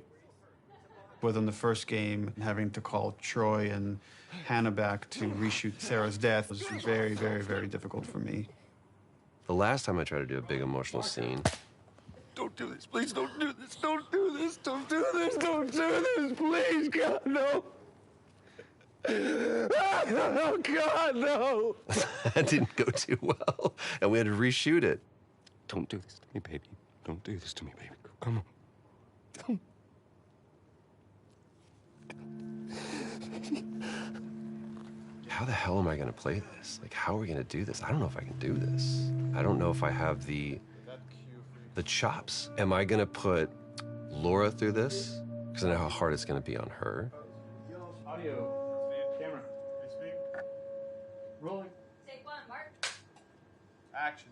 Within the first game, having to call Troy and Hannah back to reshoot Sarah's death was very, very, very difficult for me. The last time I tried to do a big emotional scene, Don't do this. Please don't do this. Don't do this. Don't do this. Don't do this. Please, God, no. Oh, God, no. that didn't go too well, and we had to reshoot it. Don't do this to me, baby. Don't do this to me, baby. Come on. How the hell am I gonna play this? Like, how are we gonna do this? I don't know if I can do this. I don't know if I have the chops. Am I gonna put Laura through this? Because I know how hard it's gonna be on her. Audio. Camera. Speak. Rolling. Take one, Mark. Action.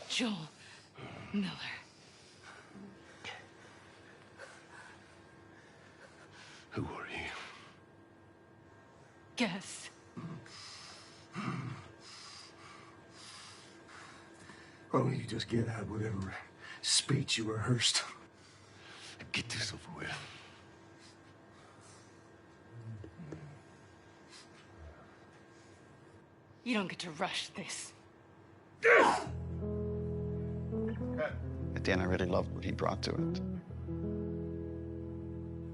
Joel Miller. Who are you? Guess. Why don't you just get out whatever speech you rehearsed? Get this over with. You don't get to rush this. At the end, I really loved what he brought to it.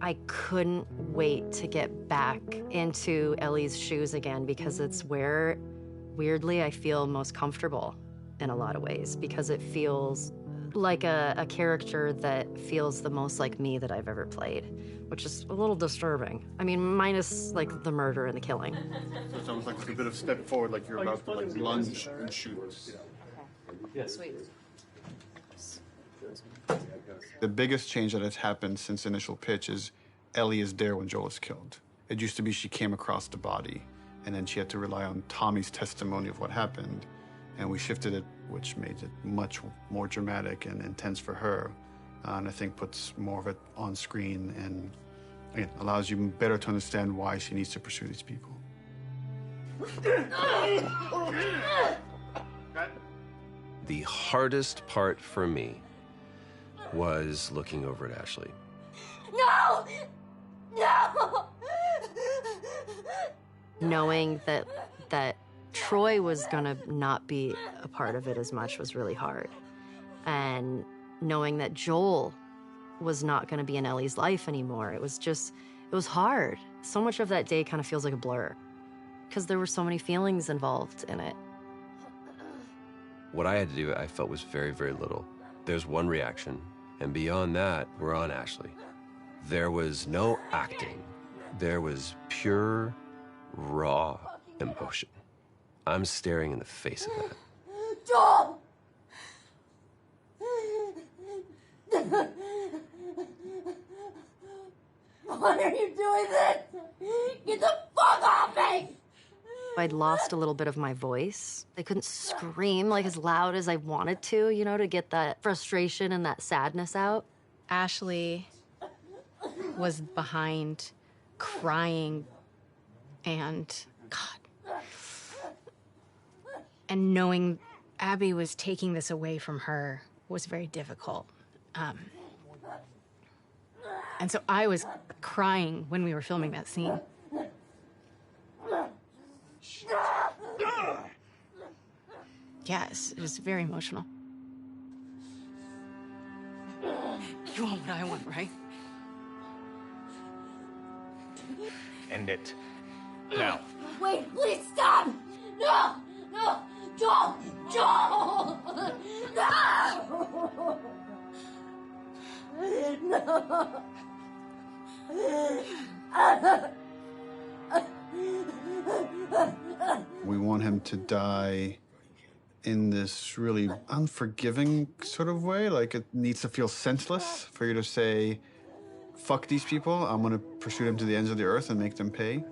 I couldn't wait to get back into Ellie's shoes again because it's where, weirdly, I feel most comfortable in a lot of ways because it feels like a character that feels the most like me that I've ever played, which is a little disturbing. I mean, minus like the murder and the killing. So it's almost like a bit of step forward, like you're about to like lunge and shoot. Sweet. The biggest change that has happened since the initial pitch is Ellie is there when Joel is killed. It used to be she came across the body, and then she had to rely on Tommy's testimony of what happened, and we shifted it, which made it much more dramatic and intense for her, and I think puts more of it on screen and again, allows you better to understand why she needs to pursue these people. The hardest part for me was looking over at Ashley. No! No! Knowing that Troy was gonna not be a part of it as much was really hard. And knowing that Joel was not gonna be in Ellie's life anymore, it was hard. So much of that day kind of feels like a blur because there were so many feelings involved in it. What I had to do, I felt was very, very little. There's one reaction, and beyond that, we're on Ashley. There was no acting. There was pure, raw emotion. I'm staring in the face of that. Joel! Why are you doing this? Get the fuck off me! I'd lost a little bit of my voice. I couldn't scream like as loud as I wanted to, you know, to get that frustration and that sadness out. Ashley was behind crying and God. And knowing Abby was taking this away from her was very difficult. And so I was crying when we were filming that scene. Yes, it was very emotional. You want what I want, right? End it. Now. Wait, please stop! No! No! Joel! Joel! No! We want him to die in this really unforgiving sort of way. Like, it needs to feel senseless for you to say, fuck these people, I'm gonna pursue them to the ends of the earth and make them pay.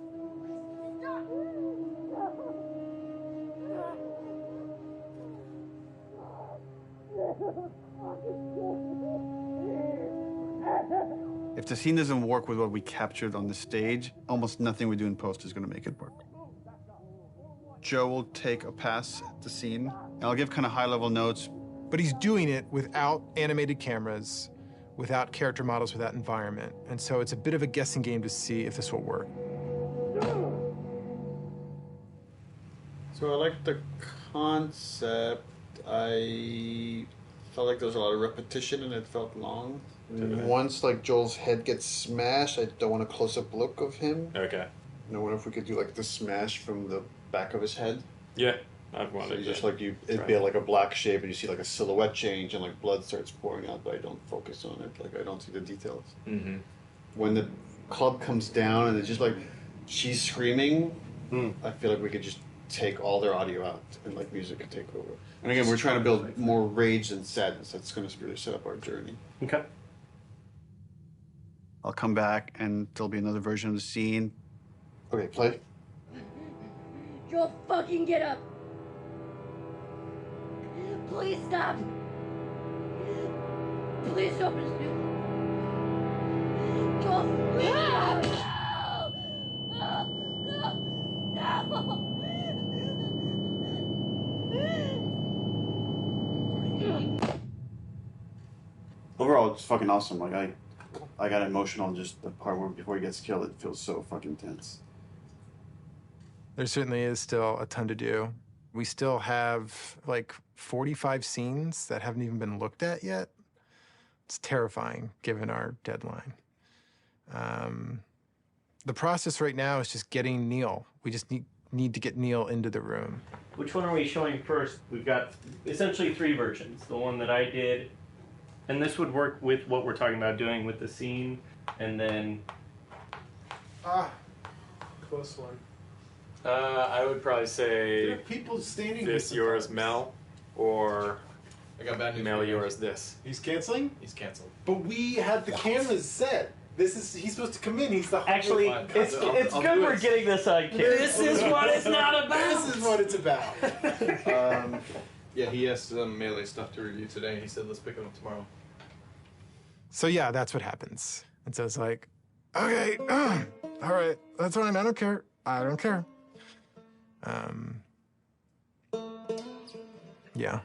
If the scene doesn't work with what we captured on the stage, almost nothing we do in post is gonna make it work. Joe will take a pass at the scene, and I'll give kind of high-level notes. But he's doing it without animated cameras, without character models, without environment. And so it's a bit of a guessing game to see if this will work. So I like the concept. I felt like there was a lot of repetition and it felt long. Once like Joel's head gets smashed, I don't want a close-up look of him. Okay. You know, what if we could do like the smash from the back of his head? Yeah, I've wanted So you just to like it'd be like a black shape, and you see like a silhouette change, and like blood starts pouring out, but I don't focus on it. Like I don't see the details. Mm-hmm. When the club comes down and it's just like she's screaming, I feel like we could just take all their audio out and like music could take over. And again, we're trying to build more rage than sadness. That's going to really set up our journey. Okay. I'll come back and there'll be another version of the scene. Okay, play. Joel, fucking get up! Please stop! Please don't pursue. Joel, please stop! No! Overall, it's fucking awesome. Like I got emotional just the part where before he gets killed. It feels so fucking tense. There certainly is still a ton to do. We still have like 45 scenes that haven't even been looked at yet. It's terrifying given our deadline. The process right now is just getting Neil. We just need to get Neil into the room. Which one are we showing first? We've got essentially 3 versions. The one that I did, and this would work with what we're talking about doing with the scene, and then... Close one. I would probably say There are people standing this here yours sometimes. Mel, or I got bad news. Mel yours this. He's canceling? He's canceled. But we had the cameras set. He's supposed to come in. He's the Actually, it's good we're getting this on camera. This is what it's not about. This is what it's about. Yeah, he has some Melee stuff to review today. He said, let's pick it up tomorrow. So yeah, that's what happens. And so it's like, okay, all right, that's fine. I don't care. I don't care. Yeah.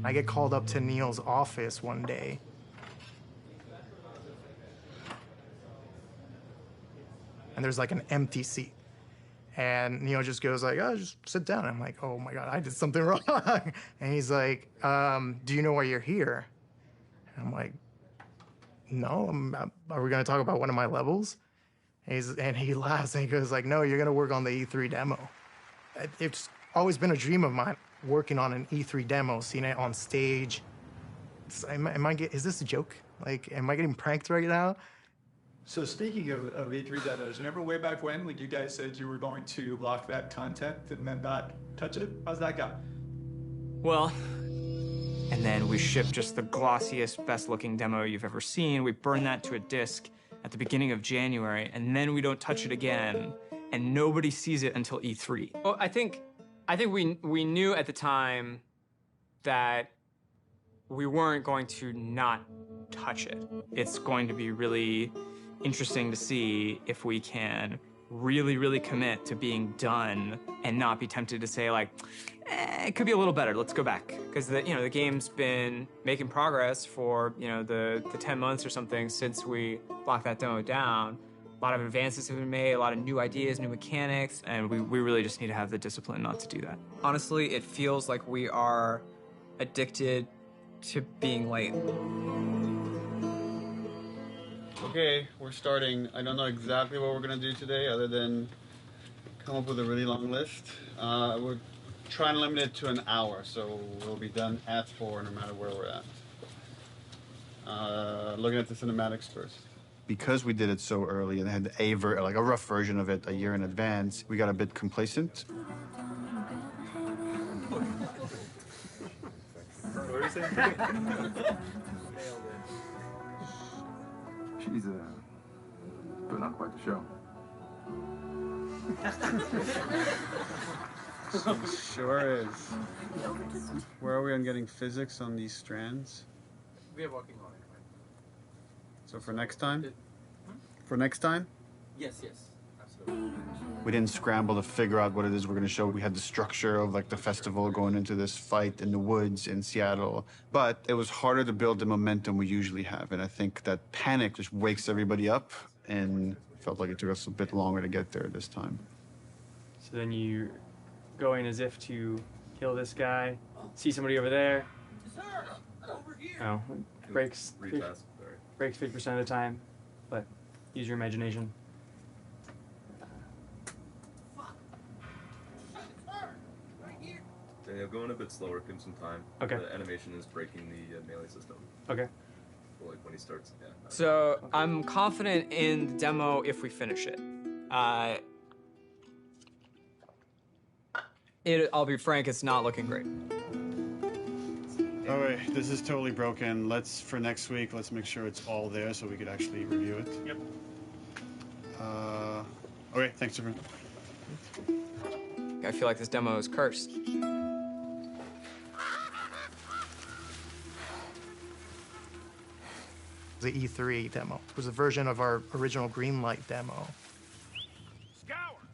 I get called up to Neil's office one day. And there's like an empty seat. And Neil just goes like, oh, just sit down. I'm like, oh my God, I did something wrong. And he's like, do you know why you're here? And I'm like, no, are we gonna talk about one of my levels? And he laughs and he goes like, no, you're gonna work on the E3 demo. It's always been a dream of mine, working on an E3 demo, seeing it on stage. Is this a joke? Like, am I getting pranked right now? So speaking of E3 demos, remember way back when you guys said you were going to block that content and then not touch it? How's that go? Well, and then we ship just the glossiest, best-looking demo you've ever seen. We burn that to a disc at the beginning of January, and then we don't touch it again, and nobody sees it until E3. Well, I think we knew at the time that we weren't going to not touch it. It's going to be really interesting to see if we can really, really commit to being done and not be tempted to say like, it could be a little better, let's go back. Because the game's been making progress for, the 10 months or something since we locked that demo down. A lot of advances have been made, a lot of new ideas, new mechanics, and we really just need to have the discipline not to do that. Honestly, it feels like we are addicted to being late. Okay, we're starting. I don't know exactly what we're gonna do today other than come up with a really long list. We're trying to limit it to an hour, so we'll be done at 4 no matter where we're at. Looking at the cinematics first. Because we did it so early and had a rough version of it a year in advance, we got a bit complacent. She's putting on quite the show. Sure is. Where are we on getting physics on these strands? We are working on it. So for next time? For next time? Yes, absolutely. We didn't scramble to figure out what it is we're going to show. We had the structure of like the festival going into this fight in the woods in Seattle. But it was harder to build the momentum we usually have. And I think that panic just wakes everybody up, and felt like it took us a bit longer to get there this time. So then you go in as if to kill this guy, see somebody over there. Oh, breaks 50% of the time, but use your imagination. Daniel, going a bit slower, give him some time. Okay. The animation is breaking the melee system. Okay. So, like when he starts, yeah. So I'm confident in the demo if we finish it. I'll be frank, it's not looking great. All right, this is totally broken. For next week, let's make sure it's all there so we could actually review it. Yep. Okay, thanks, everyone. I feel like this demo is cursed. The E3 demo. It was a version of our original Greenlight demo.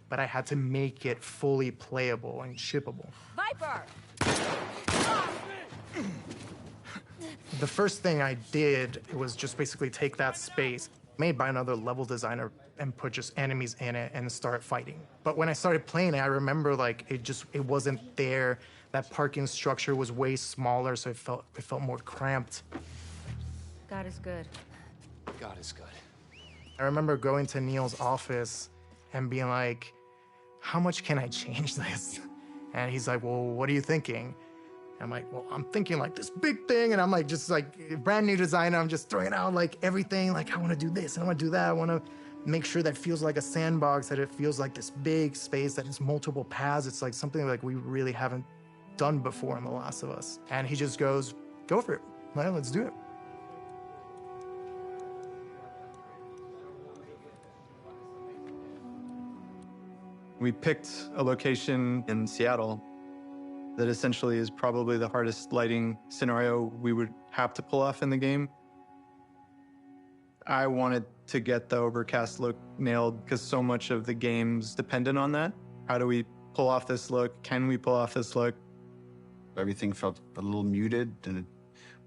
But I had to make it fully playable and shippable. Viper! The first thing I did was just basically take that space made by another level designer and put just enemies in it and start fighting. But when I started playing it, I remember like it wasn't there. That parking structure was way smaller, so it felt more cramped. God is good. God is good. I remember going to Neil's office and being like, how much can I change this? And he's like, well, what are you thinking? I'm like, well, I'm thinking like this big thing, and I'm like, just like brand new designer, I'm just throwing out like everything, like I want to do this, and I want to do that, I want to make sure that it feels like a sandbox, that it feels like this big space, that has multiple paths. It's like something like we really haven't done before in The Last of Us. And he just goes, go for it, well, let's do it. We picked a location in Seattle that essentially is probably the hardest lighting scenario we would have to pull off in the game. I wanted to get the overcast look nailed because so much of the game's dependent on that. How do we pull off this look? Can we pull off this look? Everything felt a little muted, and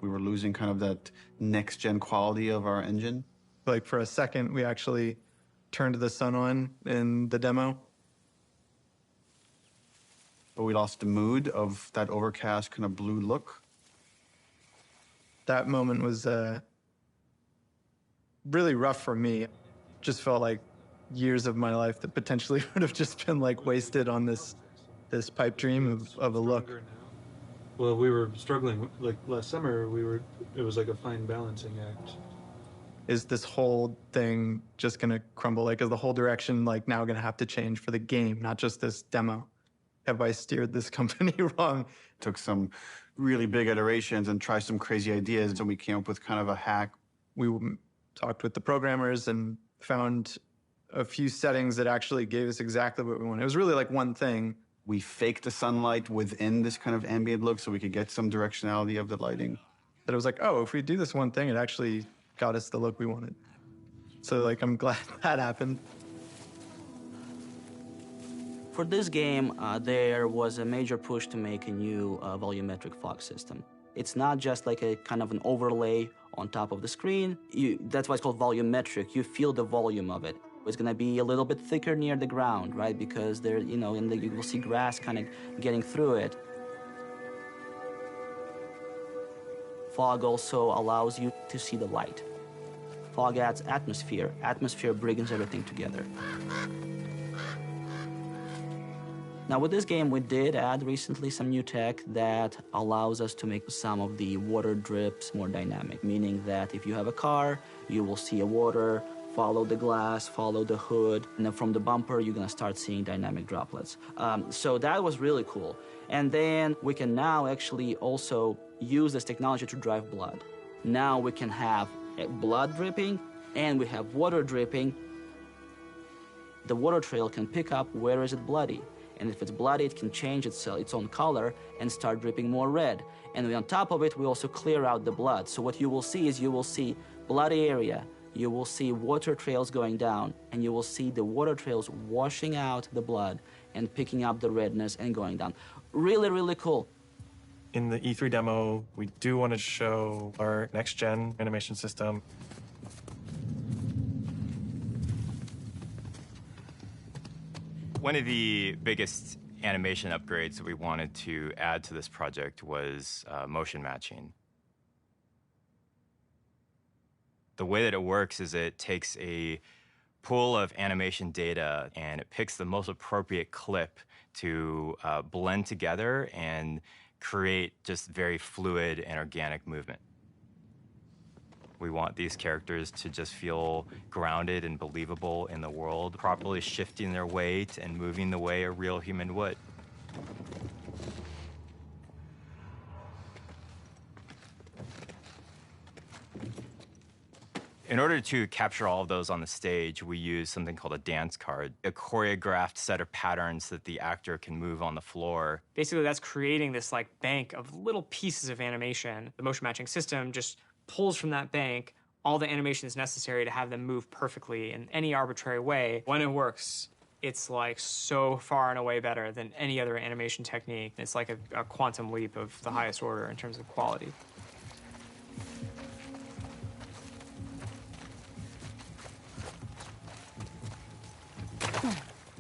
we were losing kind of that next-gen quality of our engine. Like for a second, we actually turned the sun on in the demo. But we lost the mood of that overcast kind of blue look. That moment was really rough for me. Just felt like years of my life that potentially would have just been like wasted on this pipe dream of a look. Well, we were struggling, like last summer, it was like a fine balancing act. Is this whole thing just gonna crumble? Like, is the whole direction like now gonna have to change for the game, not just this demo? Have I steered this company wrong? Took some really big iterations and tried some crazy ideas, and we came up with kind of a hack. We talked with the programmers and found a few settings that actually gave us exactly what we wanted. It was really like one thing. We faked the sunlight within this kind of ambient look so we could get some directionality of the lighting. That it was like, oh, if we do this one thing, it actually got us the look we wanted. So like, I'm glad that happened. For this game, there was a major push to make a new volumetric fog system. It's not just like a kind of an overlay on top of the screen. That's why it's called volumetric. You feel the volume of it. It's gonna be a little bit thicker near the ground, right? Because there, you know, and you will see grass kind of getting through it. Fog also allows you to see the light. Fog adds atmosphere. Atmosphere brings everything together. Now with this game, we did add recently some new tech that allows us to make some of the water drips more dynamic, meaning that if you have a car, you will see a water, follow the glass, follow the hood, and then from the bumper, you're gonna start seeing dynamic droplets. So that was really cool. And then we can now actually also use this technology to drive blood. Now we can have blood dripping and we have water dripping. The water trail can pick up where is it bloody. And if it's bloody, it can change its own color and start dripping more red. And on top of it, we also clear out the blood. So what you will see is you will see bloody area, you will see water trails going down, and you will see the water trails washing out the blood and picking up the redness and going down. Really, really cool. In the E3 demo, we do want to show our next-gen animation system. One of the biggest animation upgrades that we wanted to add to this project was motion matching. The way that it works is it takes a pool of animation data and it picks the most appropriate clip to blend together and create just very fluid and organic movement. We want these characters to just feel grounded and believable in the world, properly shifting their weight and moving the way a real human would. In order to capture all of those on the stage, we use something called a dance card, a choreographed set of patterns that the actor can move on the floor. Basically, that's creating this like bank of little pieces of animation. The motion matching system just pulls from that bank all the animation that's necessary to have them move perfectly in any arbitrary way. When it works, it's like so far and away better than any other animation technique. It's like a quantum leap of the highest order in terms of quality.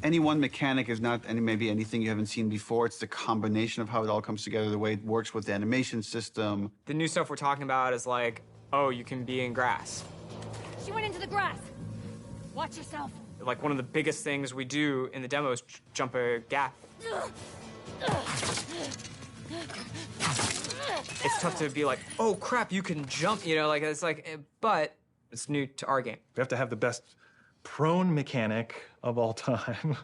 Any one mechanic is not maybe anything you haven't seen before. It's the combination of how it all comes together, the way it works with the animation system. The new stuff we're talking about is like, oh, you can be in grass. She went into the grass. Watch yourself. Like one of the biggest things we do in the demo is jump a gap. It's tough to be like, oh crap, you can jump, you know, like it's like, but it's new to our game. We have to have the best prone mechanic of all time.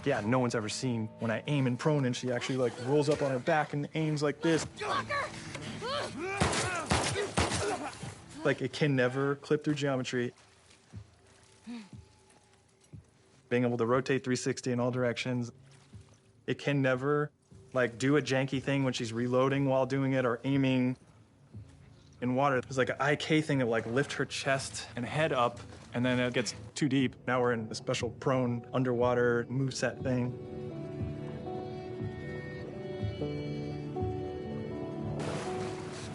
Yeah, no one's ever seen when I aim in prone and she actually like rolls up on her back and aims like this. Like it can never clip through geometry. Being able to rotate 360 in all directions. It can never like do a janky thing when she's reloading while doing it or aiming in water. There's like an IK thing that like lift her chest and head up, and then it gets too deep. Now we're in a special prone underwater moveset thing.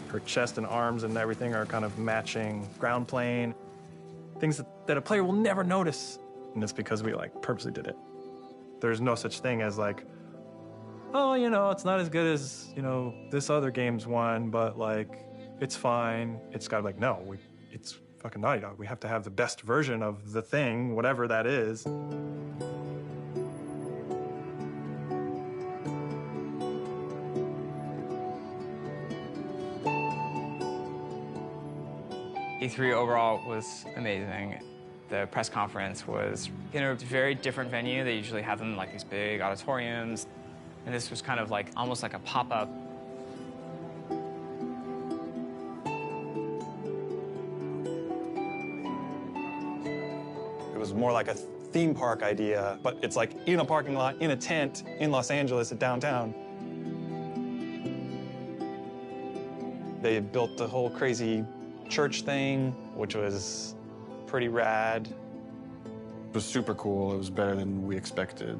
Her chest and arms and everything are kind of matching ground plane. Things that a player will never notice. And it's because we like purposely did it. There's no such thing as like, oh, you know, it's not as good as, you know, this other game's one, but like, it's fine. It's got to be like, no, it's fucking Naughty Dog. We have to have the best version of the thing, whatever that is. E3 overall was amazing. The press conference was in a very different venue. They usually have them in like these big auditoriums. And this was kind of like, almost like a pop-up. It was more like a theme park idea, but it's like in a parking lot, in a tent, in Los Angeles at downtown. They built the whole crazy church thing, which was pretty rad. It was super cool. It was better than we expected.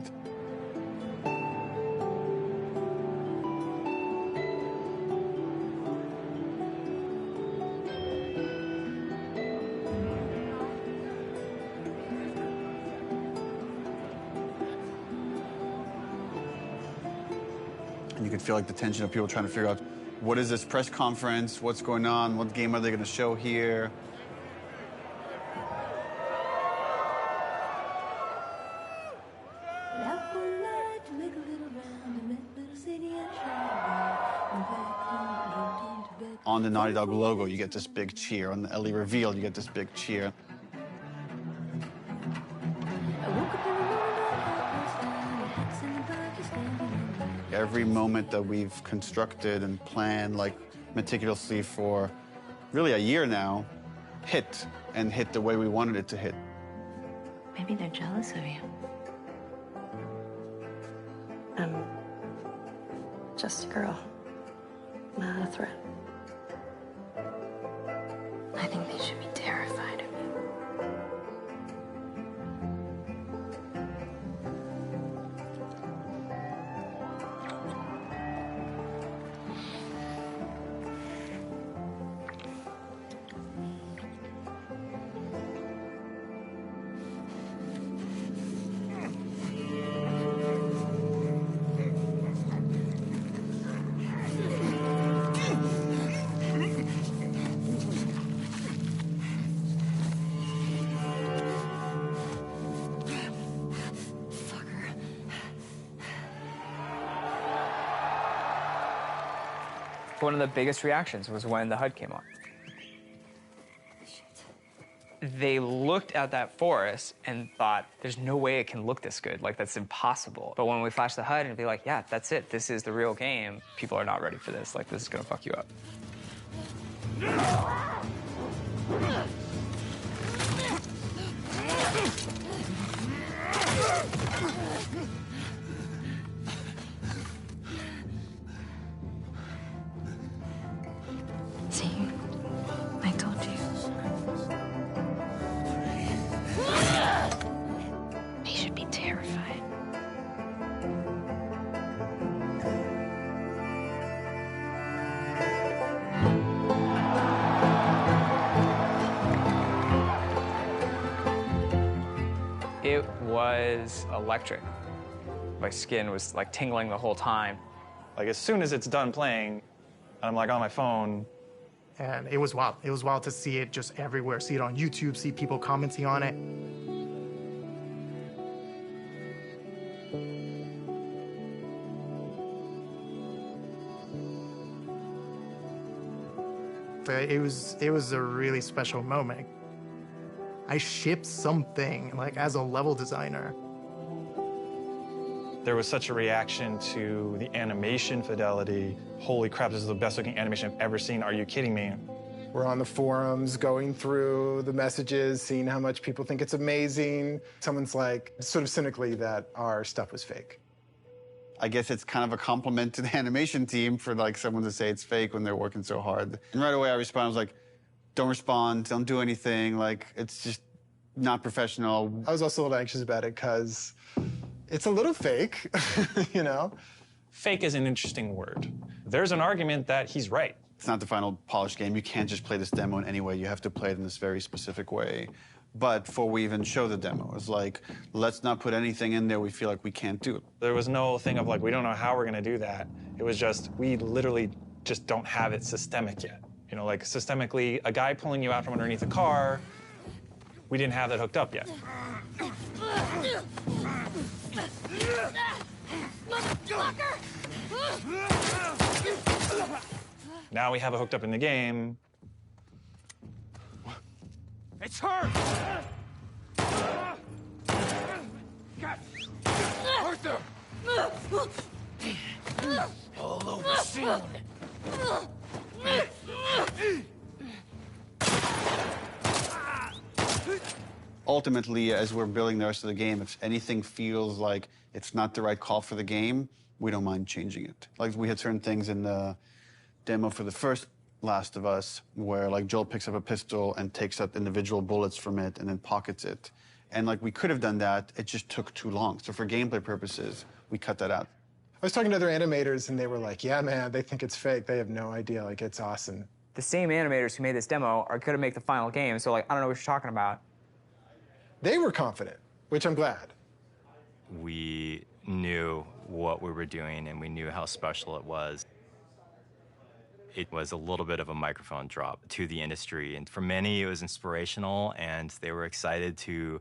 And you could feel like the tension of people trying to figure out, what is this press conference? What's going on? What game are they going to show here? On the Naughty Dog logo, you get this big cheer. On the Ellie reveal, you get this big cheer. Every moment that we've constructed and planned, like, meticulously for really a year now, hit the way we wanted it to hit. Maybe they're jealous of you. I'm just a girl, not a threat. I think they should be terrified of you. One of the biggest reactions was when the HUD came on. They looked at that forest and thought, there's no way it can look this good. Like, that's impossible. But when we flash the HUD and be like, yeah, that's it. This is the real game. People are not ready for this. Like, this is gonna fuck you up. See, I told you. They should be terrified. It was electric. My skin was like tingling the whole time. Like, as soon as it's done playing, and I'm like on my phone. And it was wild. It was wild to see it just everywhere. See it on YouTube, see people commenting on it. But it was a really special moment. I shipped something, like, as a level designer. There was such a reaction to the animation fidelity. Holy crap, this is the best looking animation I've ever seen. Are you kidding me? We're on the forums, going through the messages, seeing how much people think it's amazing. Someone's like, sort of cynically, that our stuff was fake. I guess it's kind of a compliment to the animation team for, like, someone to say it's fake when they're working so hard. And right away I responded, I was like, don't respond, don't do anything. Like, it's just not professional. I was also a little anxious about it because it's a little fake, you know? Fake is an interesting word. There's an argument that he's right. It's not the final polished game. You can't just play this demo in any way. You have to play it in this very specific way. But before we even show the demo, it was like, let's not put anything in there we feel like we can't do. There was no thing of like, we don't know how we're gonna do that. It was just, we literally just don't have it systemic yet. You know, like systemically, a guy pulling you out from underneath a car, we didn't have that hooked up yet. Now we have it hooked up in the game. It's her! Arthur! All over soon. Ultimately, as we're building the rest of the game, if anything feels like it's not the right call for the game, we don't mind changing it. Like, we had certain things in the demo for the first Last of Us where, like, Joel picks up a pistol and takes out individual bullets from it and then pockets it. And, like, we could have done that, it just took too long. So for gameplay purposes, we cut that out. I was talking to other animators and they were like, yeah, man, they think it's fake. They have no idea. Like, it's awesome. The same animators who made this demo are gonna make the final game, so, like, I don't know what you're talking about. They were confident, which I'm glad. We knew what we were doing and we knew how special it was. It was a little bit of a microphone drop to the industry. And for many, it was inspirational, and they were excited to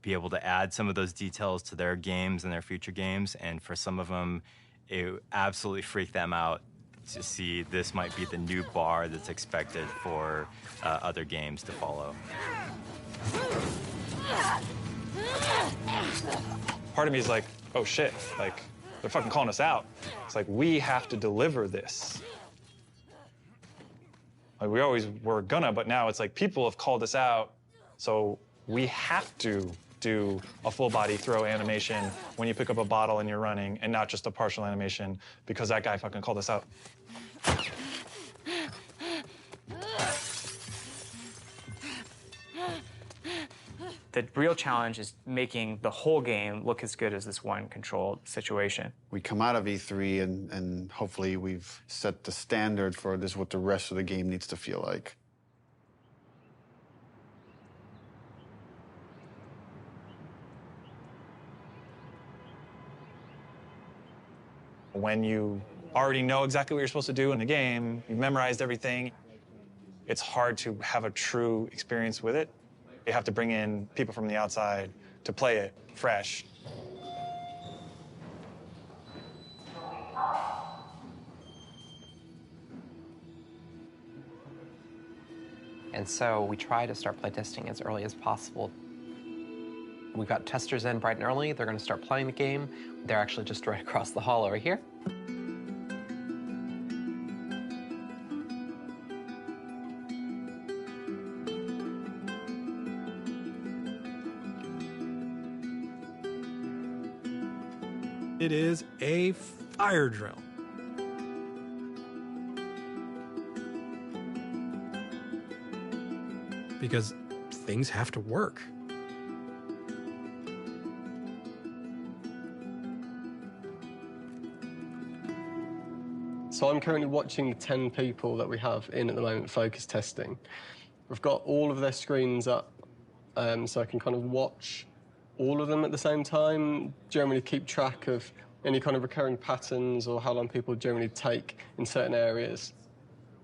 be able to add some of those details to their games and their future games. And for some of them, it absolutely freaked them out to see this might be the new bar that's expected for other games to follow. Part of me is like, oh shit, like, they're fucking calling us out. It's like, we have to deliver this. Like, we always were gonna, but now it's like people have called us out, so we have to do a full body throw animation when you pick up a bottle and you're running, and not just a partial animation because that guy fucking called us out. The real challenge is making the whole game look as good as this one controlled situation. We come out of E3 and hopefully we've set the standard for this, what the rest of the game needs to feel like. When you already know exactly what you're supposed to do in the game, you've memorized everything, it's hard to have a true experience with it. You have to bring in people from the outside to play it fresh. And so we try to start playtesting as early as possible. We've got testers in bright and early. They're going to start playing the game. They're actually just right across the hall over here. It is a fire drill. Because things have to work. So I'm currently watching the 10 people that we have in at the moment focus testing. We've got all of their screens up, so I can kind of watch all of them at the same time, generally keep track of any kind of recurring patterns or how long people generally take in certain areas.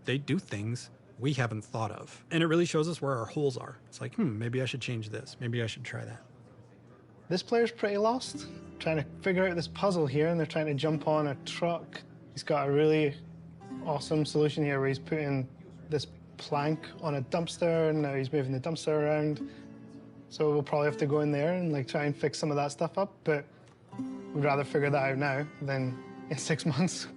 They do things we haven't thought of. And it really shows us where our holes are. It's like, maybe I should change this. Maybe I should try that. This player's pretty lost, trying to figure out this puzzle here, and they're trying to jump on a truck. He's got a really awesome solution here where he's putting this plank on a dumpster, and now he's moving the dumpster around. So we'll probably have to go in there and like try and fix some of that stuff up, but we'd rather figure that out now than in 6 months.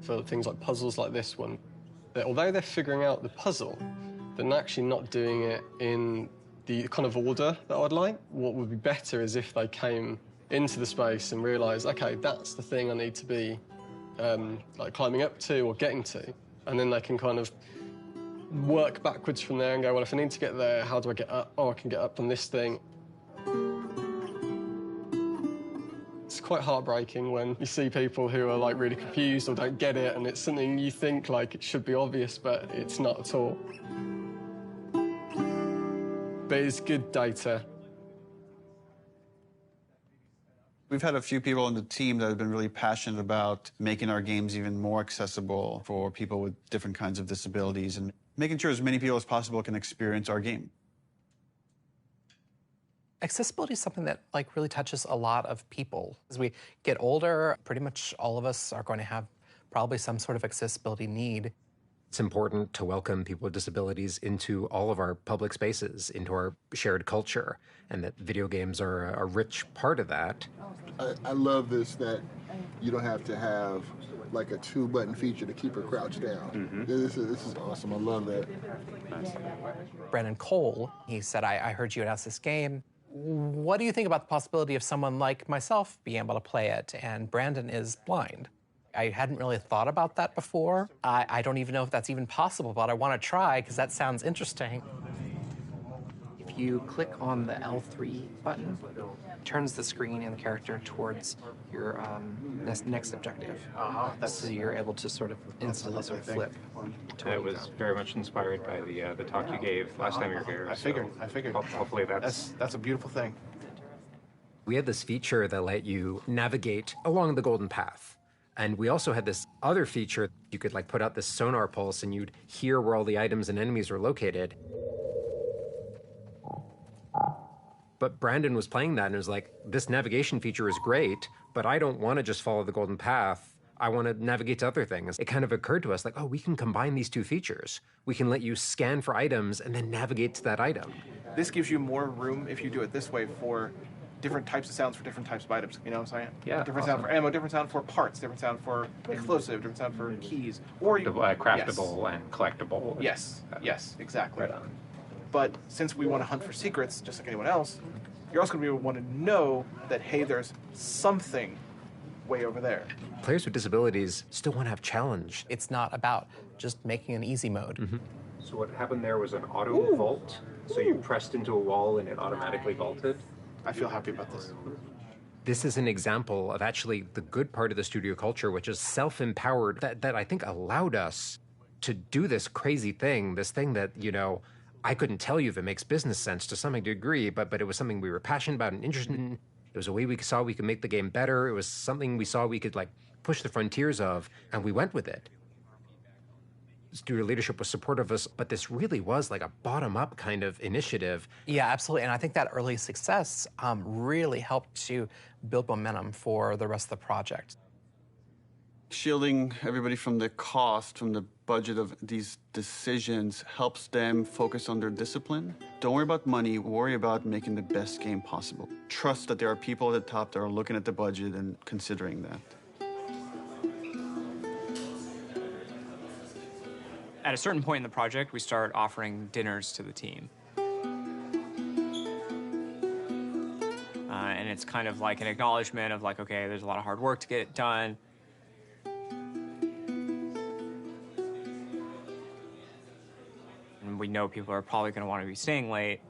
For things like puzzles like this one, although they're figuring out the puzzle, they're actually not doing it in the kind of order that I'd like. What would be better is if they came into the space and realised, okay, that's the thing I need to be like climbing up to or getting to, and then they can kind of work backwards from there and go, well, if I need to get there, how do I get up? Oh, I can get up on this thing. It's quite heartbreaking when you see people who are like really confused or don't get it, and it's something you think like it should be obvious, but it's not at all. But it's good data. We've had a few people on the team that have been really passionate about making our games even more accessible for people with different kinds of disabilities and making sure as many people as possible can experience our game. Accessibility is something that really touches a lot of people. As we get older, pretty much all of us are going to have probably some sort of accessibility need. It's important to welcome people with disabilities into all of our public spaces, into our shared culture, and that video games are a rich part of that. I love this, that you don't have to have like a 2-button feature to keep her crouched down. This is awesome. I love that. Brandon Cole, he said, I heard you announced this game. What do you think about the possibility of someone like myself being able to play it? And Brandon is blind. I hadn't really thought about that before. I don't even know if that's even possible, but I want to try because that sounds interesting. If If you click on the L3 button, it turns the screen and the character towards your next objective. So you're able to sort of instantly sort of flip. It was very much inspired by the talk you gave last time you were here. I figured. Hopefully That's a beautiful thing. We had this feature that let you navigate along the Golden Path. And we also had this other feature. You could like put out this sonar pulse and you'd hear where all the items and enemies were located. But Brandon was playing that and was like, this navigation feature is great, but I don't want to just follow the Golden Path. I want to navigate to other things. It kind of occurred to us like, oh, we can combine these two features. We can let you scan for items and then navigate to that item. This gives you more room if you do it this way for different types of sounds for different types of items. You know what I'm saying? Yeah. Different sound for ammo, different sound for parts, different sound for explosive, different sound for keys. Or you, Craftable and collectible. Yes, exactly. Right on. But since we want to hunt for secrets, just like anyone else, you're also going to want to know that, hey, there's something way over there. Players with disabilities still want to have challenge. It's not about just making an easy mode. Mm-hmm. So what happened there was an auto vault. So you pressed into a wall and it automatically vaulted. I feel happy about this. This is an example of actually the good part of the studio culture, which is self-empowered, that I think allowed us to do this crazy thing, this thing that, you know, I couldn't tell you if it makes business sense to some degree, but it was something we were passionate about and interested in. It was a way we saw we could make the game better. It was something we saw we could like push the frontiers of, and we went with it. Studio leadership was supportive of us, but this really was like a bottom-up kind of initiative. Yeah, absolutely. And I think that early success really helped to build momentum for the rest of the project. Shielding everybody from the cost, from the budget of these decisions helps them focus on their discipline. Don't worry about money, worry about making the best game possible. Trust that there are people at the top that are looking at the budget and considering that. At a certain point in the project, we start offering dinners to the team. And it's kind of like an acknowledgement of like, okay, there's a lot of hard work to get it done. And we know people are probably going to want to be staying late.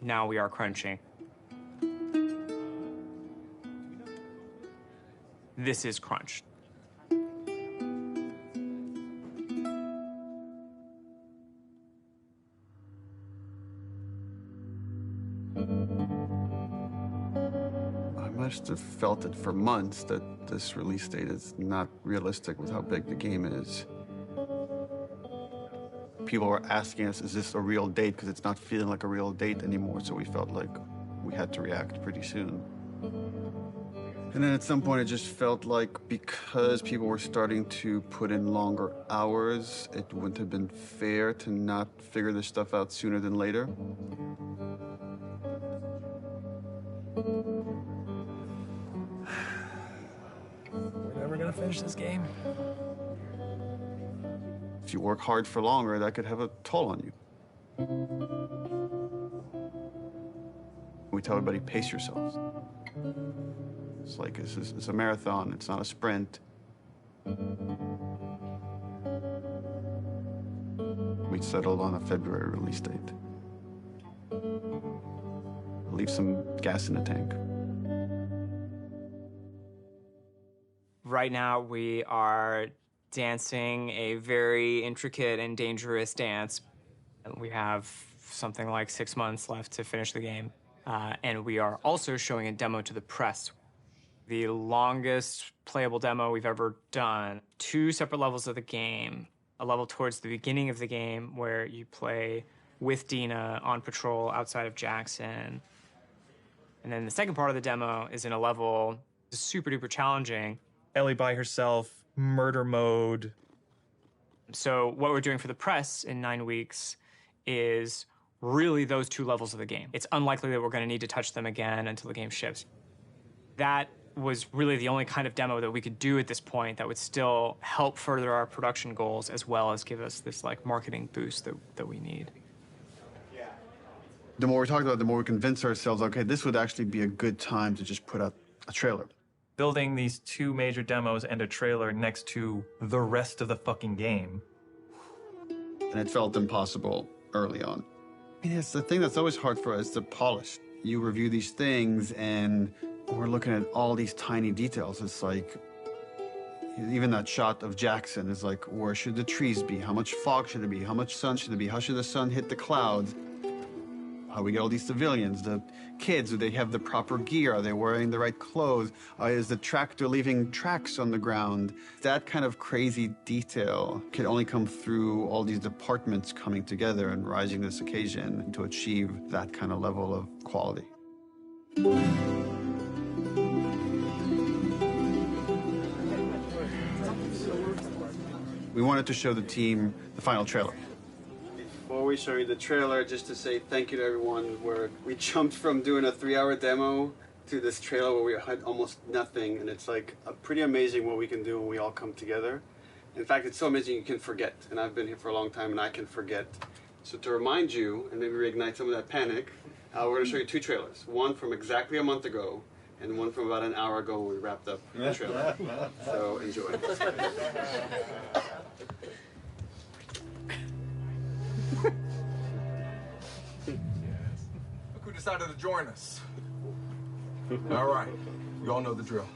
Now we are crunching. This is crunch. I must have felt it for months that this release date is not realistic with how big the game is. People were asking us, is this a real date? Because it's not feeling like a real date anymore, so we felt like we had to react pretty soon. And then at some point, it just felt like because people were starting to put in longer hours, it wouldn't have been fair to not figure this stuff out sooner than later. We're never gonna finish this game. If you work hard for longer, that could have a toll on you. We tell everybody, pace yourselves. It's like it's a marathon, it's not a sprint. We settled on a February release date. Leave some gas in the tank. Right now, we are dancing a very intricate and dangerous dance. We have something like 6 months left to finish the game. And we are also showing a demo to the press. The longest playable demo we've ever done. 2 separate levels of the game. A level towards the beginning of the game where you play with Dina on patrol outside of Jackson. And then the second part of the demo is in a level that's super duper challenging. Ellie by herself, murder mode. So what we're doing for the press in 9 weeks is really those 2 levels of the game. It's unlikely that we're going to need to touch them again until the game ships. That was really the only kind of demo that we could do at this point that would still help further our production goals as well as give us this like marketing boost that we need. The more we talked about it, the more we convinced ourselves, okay, this would actually be a good time to just put out a trailer. Building these 2 major demos and a trailer next to the rest of the fucking game and it felt impossible early on. It's the thing that's always hard for us to polish. You review these things, and we're looking at all these tiny details. It's like, even that shot of Jackson is like, where should the trees be? How much fog should it be? How much sun should it be? How should the sun hit the clouds? How we get all these civilians, the kids, do they have the proper gear? Are they wearing the right clothes? Is the tractor leaving tracks on the ground? That kind of crazy detail can only come through all these departments coming together and rising this occasion to achieve that kind of level of quality. We wanted to show the team the final trailer. Before we show you the trailer, just to say thank you to everyone, where we jumped from doing a 3-hour demo to this trailer where we had almost nothing, and it's like pretty amazing what we can do when we all come together. In fact, it's so amazing you can forget, and I've been here for a long time and I can forget. So to remind you, and maybe reignite some of that panic, we're going to show you 2 trailers. One from exactly a month ago, and one from about an hour ago when we wrapped up the trailer. So enjoy. Look who decided to join us. All right, you all know the drill.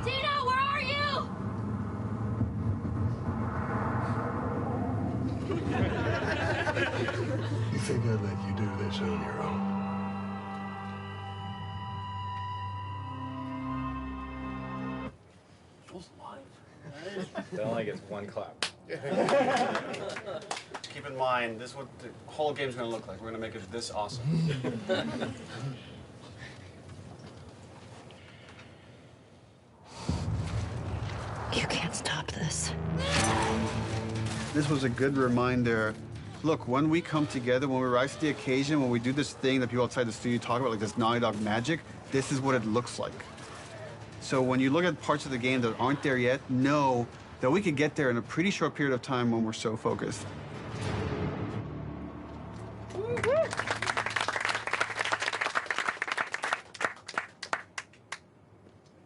Tino, where are you? You think I'd let you do this on your own? It only gets 1 clap. Keep in mind, this is what the whole game's going to look like. We're going to make it this awesome. You can't stop this. This was a good reminder. Look, when we come together, when we rise to the occasion, when we do this thing that people outside the studio talk about, like this Naughty Dog magic, this is what it looks like. So when you look at parts of the game that aren't there yet, know that we could get there in a pretty short period of time when we're so focused.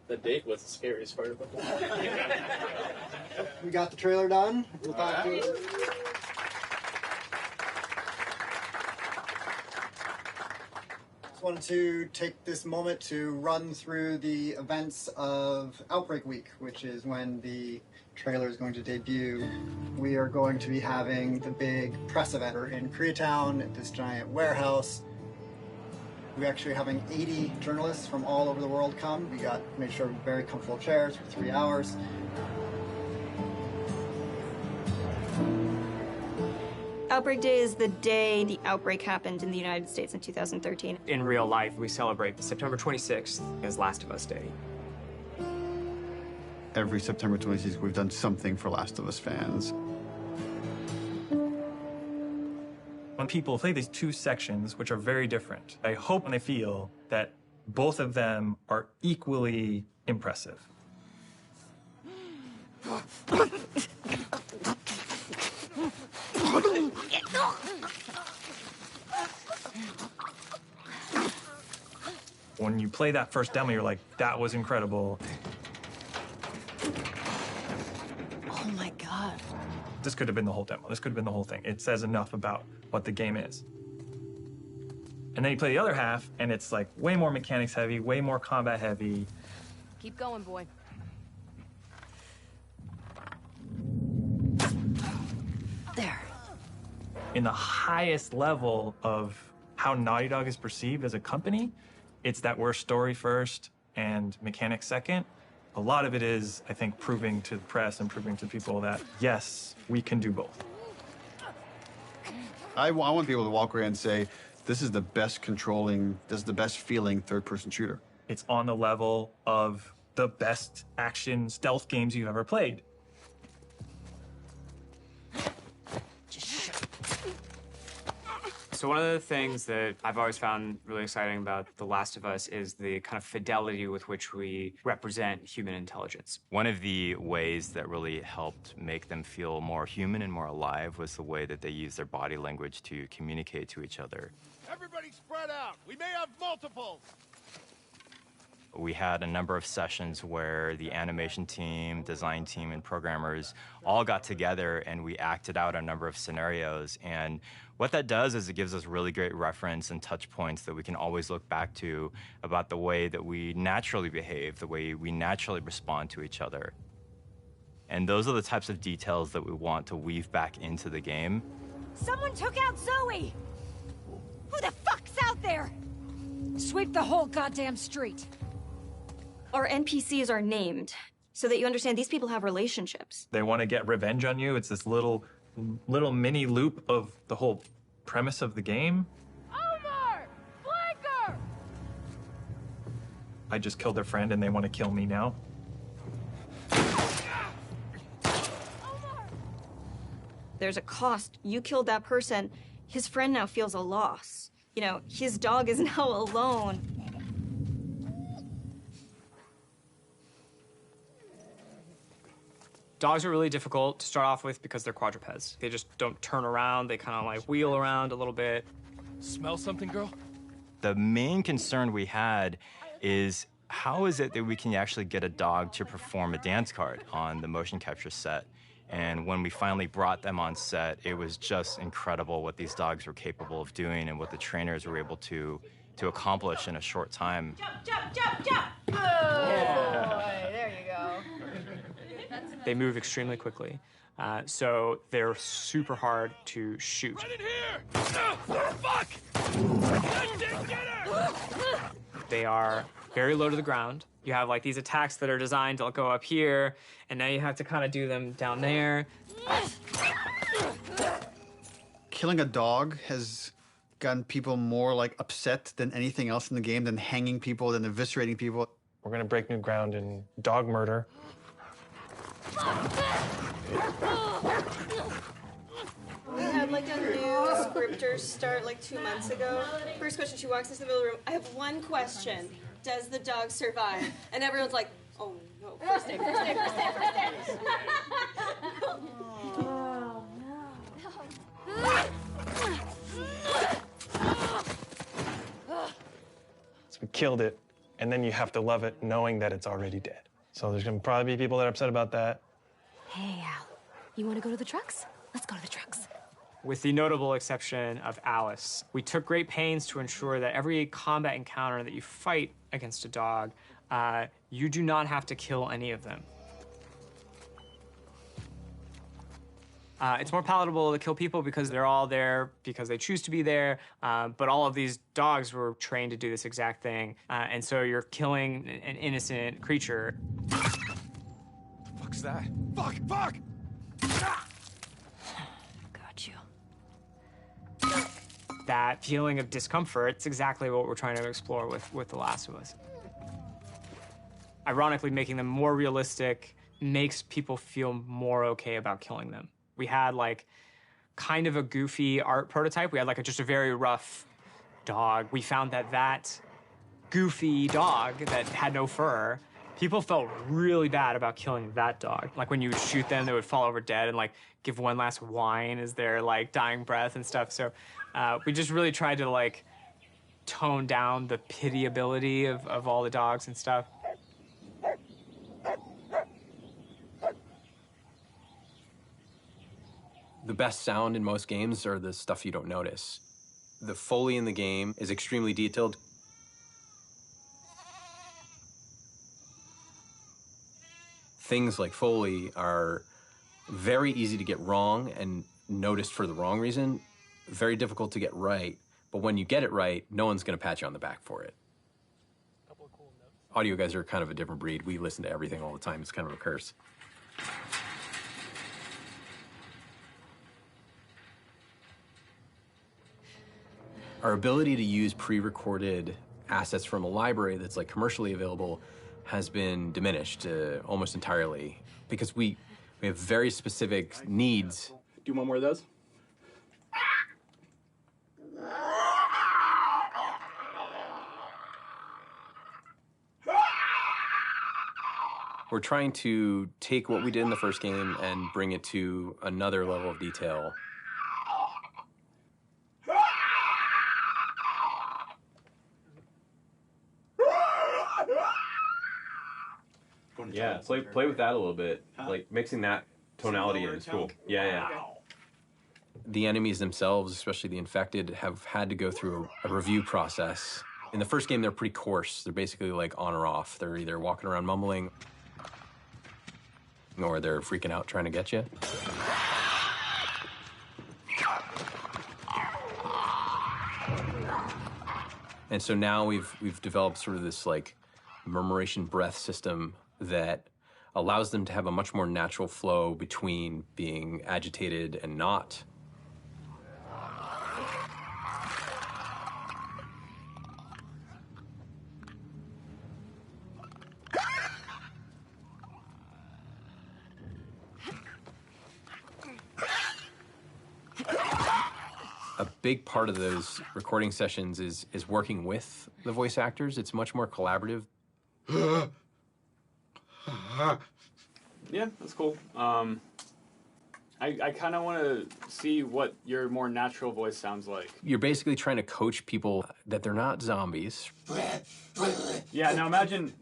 The date was the scariest part about that. We got the trailer done. Just wanted to take this moment to run through the events of Outbreak Week, which is when the trailer is going to debut. We are going to be having the big press event in Koreatown at this giant warehouse. We're actually having 80 journalists from all over the world come. We made sure very comfortable chairs for 3 hours. Outbreak Day is the day the outbreak happened in the United States in 2013. In real life, we celebrate September 26th as Last of Us Day. Every September 26th, we've done something for Last of Us fans. When people play these 2 sections, which are very different, I hope and I feel that both of them are equally impressive. When you play that first demo, you're like, that was incredible. Oh my God. This could have been the whole demo. This could have been the whole thing. It says enough about what the game is. And then you play the other half, and it's like way more mechanics heavy, way more combat heavy. Keep going, boy. There. In the highest level of how Naughty Dog is perceived as a company, it's that we're story first and mechanics second. A lot of it is, I think, proving to the press and proving to people that, yes, we can do both. I want people to walk away and say, this is the best controlling, this is the best feeling third-person shooter. It's on the level of the best action stealth games you've ever played. So one of the things that I've always found really exciting about The Last of Us is the kind of fidelity with which we represent human intelligence. One of the ways that really helped make them feel more human and more alive was the way that they use their body language to communicate to each other. Everybody spread out. We may have multiples. We had a number of sessions where the animation team, design team, and programmers all got together and we acted out a number of scenarios. And what that does is it gives us really great reference and touch points that we can always look back to about the way that we naturally behave, the way we naturally respond to each other. And those are the types of details that we want to weave back into the game. Someone took out Zoe! Who the fuck's out there? Sweep the whole goddamn street. Our NPCs are named so that you understand these people have relationships. They want to get revenge on you. It's this little mini loop of the whole premise of the game. Omar! Blanker! I just killed their friend and they want to kill me now. There's a cost. You killed that person. His friend now feels a loss. You know, his dog is now alone. Dogs are really difficult to start off with because they're quadrupeds. They just don't turn around. They kind of like wheel around a little bit. Smell something, girl? The main concern we had is how is it that we can actually get a dog to perform a dance card on the motion capture set? And when we finally brought them on set, it was just incredible what these dogs were capable of doing and what the trainers were able to accomplish in a short time. Jump, jump, jump! Oh, boy, there you go. They move extremely quickly, so they're super hard to shoot. Right in here! Fuck! Get her! They are very low to the ground. You have like these attacks that are designed to go up here, and now you have to kind of do them down there. Killing a dog has gotten people more like upset than anything else in the game, than hanging people, than eviscerating people. We're gonna break new ground in dog murder. We had like a new scripter start like 2 months ago. First question, she walks into the middle of the room. I have one question. Does the dog survive? And everyone's like, oh no, first aid, first aid, first aid, first aid. Oh, So we killed it, and then you have to love it knowing that it's already dead. So there's gonna probably be people that are upset about that. Hey, Al, you want to go to the trucks? Let's go to the trucks. With the notable exception of Alice, we took great pains to ensure that every combat encounter that you fight against a dog, you do not have to kill any of them. It's more palatable to kill people because they're all there because they choose to be there, but all of these dogs were trained to do this exact thing, and so you're killing an innocent creature. What the fuck's that? Fuck! Fuck! Got you. That feeling of discomfort, it's exactly what we're trying to explore with The Last of Us. Ironically, making them more realistic makes people feel more okay about killing them. We had like kind of a goofy art prototype. We had like just a very rough dog. We found that goofy dog that had no fur, people felt really bad about killing that dog. Like when you would shoot them, they would fall over dead and like give one last whine as their like dying breath and stuff. So we just really tried to like tone down the pitiability of all the dogs and stuff. The best sound in most games are the stuff you don't notice. The Foley in the game is extremely detailed. Things like Foley are very easy to get wrong and noticed for the wrong reason, very difficult to get right, but when you get it right, no one's gonna pat you on the back for it. Audio guys are kind of a different breed. We listen to everything all the time. It's kind of a curse. Our ability to use pre-recorded assets from a library that's like commercially available has been diminished almost entirely because we have very specific needs. Do you want more of those? We're trying to take what we did in the first game and bring it to another level of detail. Yeah, play with that a little bit. Like mixing that tonality in is cool. Yeah. The enemies themselves, especially the infected, have had to go through a review process. In the first game, they're pretty coarse. They're basically like on or off. They're either walking around mumbling or they're freaking out trying to get you. And so now we've developed sort of this like murmuration breath system that allows them to have a much more natural flow between being agitated and not. A big part of those recording sessions is working with the voice actors. It's much more collaborative. Yeah, that's cool. I kind of want to see what your more natural voice sounds like. You're basically trying to coach people that they're not zombies. Yeah, now imagine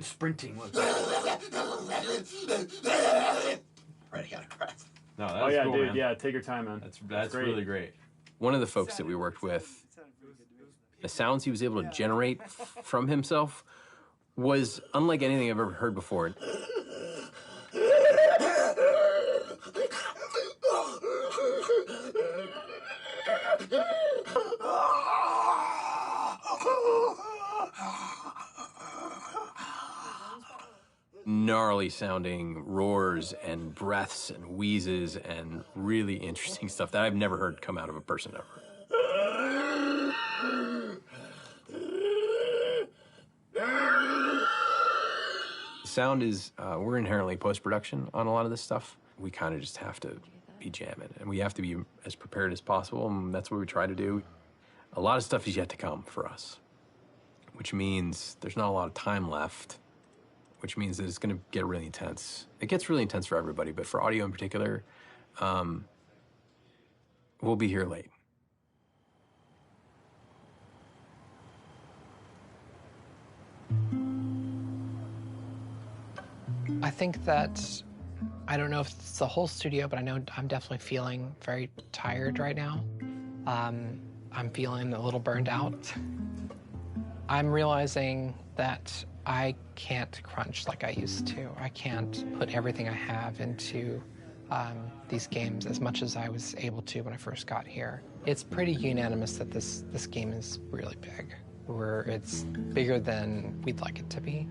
sprinting. Ready, out of breath. No, Oh yeah, cool, dude. Man. Yeah, take your time, man. That's really great. One of the folks that we worked with, the sounds he was able to generate from himself was unlike anything I've ever heard before. Gnarly sounding roars and breaths and wheezes and really interesting stuff that I've never heard come out of a person ever. Sound is, we're inherently post-production on a lot of this stuff. We kind of just have to be jamming and we have to be as prepared as possible, and that's what we try to do. A lot of stuff is yet to come for us, which means there's not a lot of time left, which means that it's going to get really intense. It gets really intense for everybody, but for audio in particular, we'll be here late. I think that, I don't know if it's the whole studio, but I know I'm definitely feeling very tired right now. I'm feeling a little burned out. I'm realizing that I can't crunch like I used to. I can't put everything I have into these games as much as I was able to when I first got here. It's pretty unanimous that this game is really big, where it's bigger than we'd like it to be.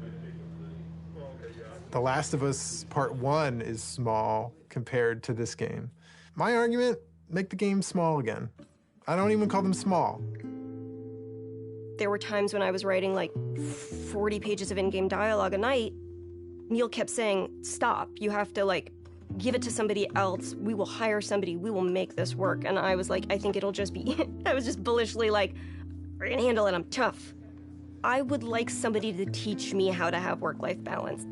The Last of Us Part 1 is small compared to this game. My argument, make the game small again. I don't even call them small. There were times when I was writing like 40 pages of in-game dialogue a night. Neil kept saying, stop, you have to like give it to somebody else. We will hire somebody, we will make this work. And I was like, I think it'll just be, I was just bullishly like, I can handle it, I'm tough. I would like somebody to teach me how to have work-life balance.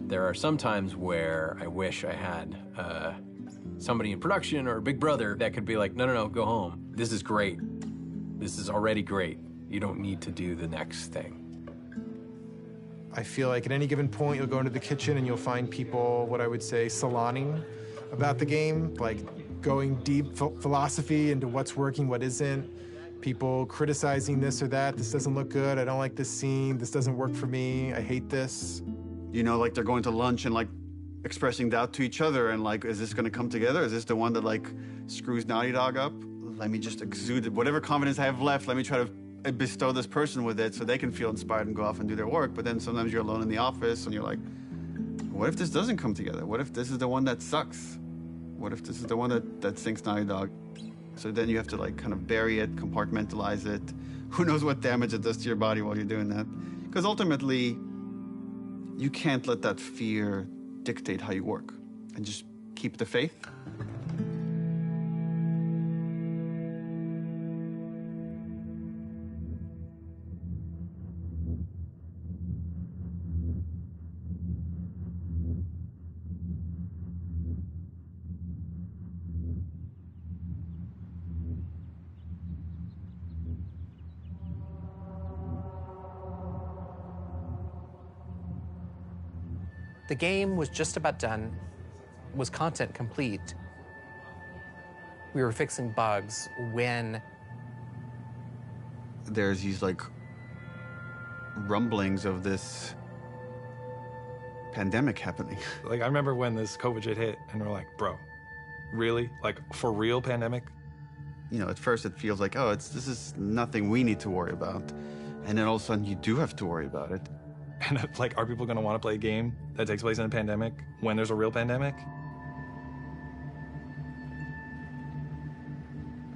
There are some times where I wish I had somebody in production or a big brother that could be like, no, go home. This is great. This is already great. You don't need to do the next thing. I feel like at any given point, you'll go into the kitchen and you'll find people, what I would say, salaning about the game, like going deep philosophy into what's working, what isn't. People criticizing this or that. This doesn't look good. I don't like this scene. This doesn't work for me. I hate this. You know, like they're going to lunch and like expressing doubt to each other and like, is this gonna come together? Is this the one that like screws Naughty Dog up? Let me just exude it. Whatever confidence I have left, let me try to bestow this person with it so they can feel inspired and go off and do their work. But then sometimes you're alone in the office and you're like, what if this doesn't come together? What if this is the one that sucks? What if this is the one that sinks Naughty Dog? So then you have to like kind of bury it, compartmentalize it. Who knows what damage it does to your body while you're doing that? Because ultimately, you can't let that fear dictate how you work, and just keep the faith. The game was just about done, was content complete. We were fixing bugs when there's these like rumblings of this pandemic happening. Like, I remember when this COVID shit hit, and we're like, bro, really? Like, for real pandemic? You know, at first it feels like, oh, this is nothing we need to worry about. And then all of a sudden you do have to worry about it. And like, are people gonna wanna play a game that takes place in a pandemic when there's a real pandemic?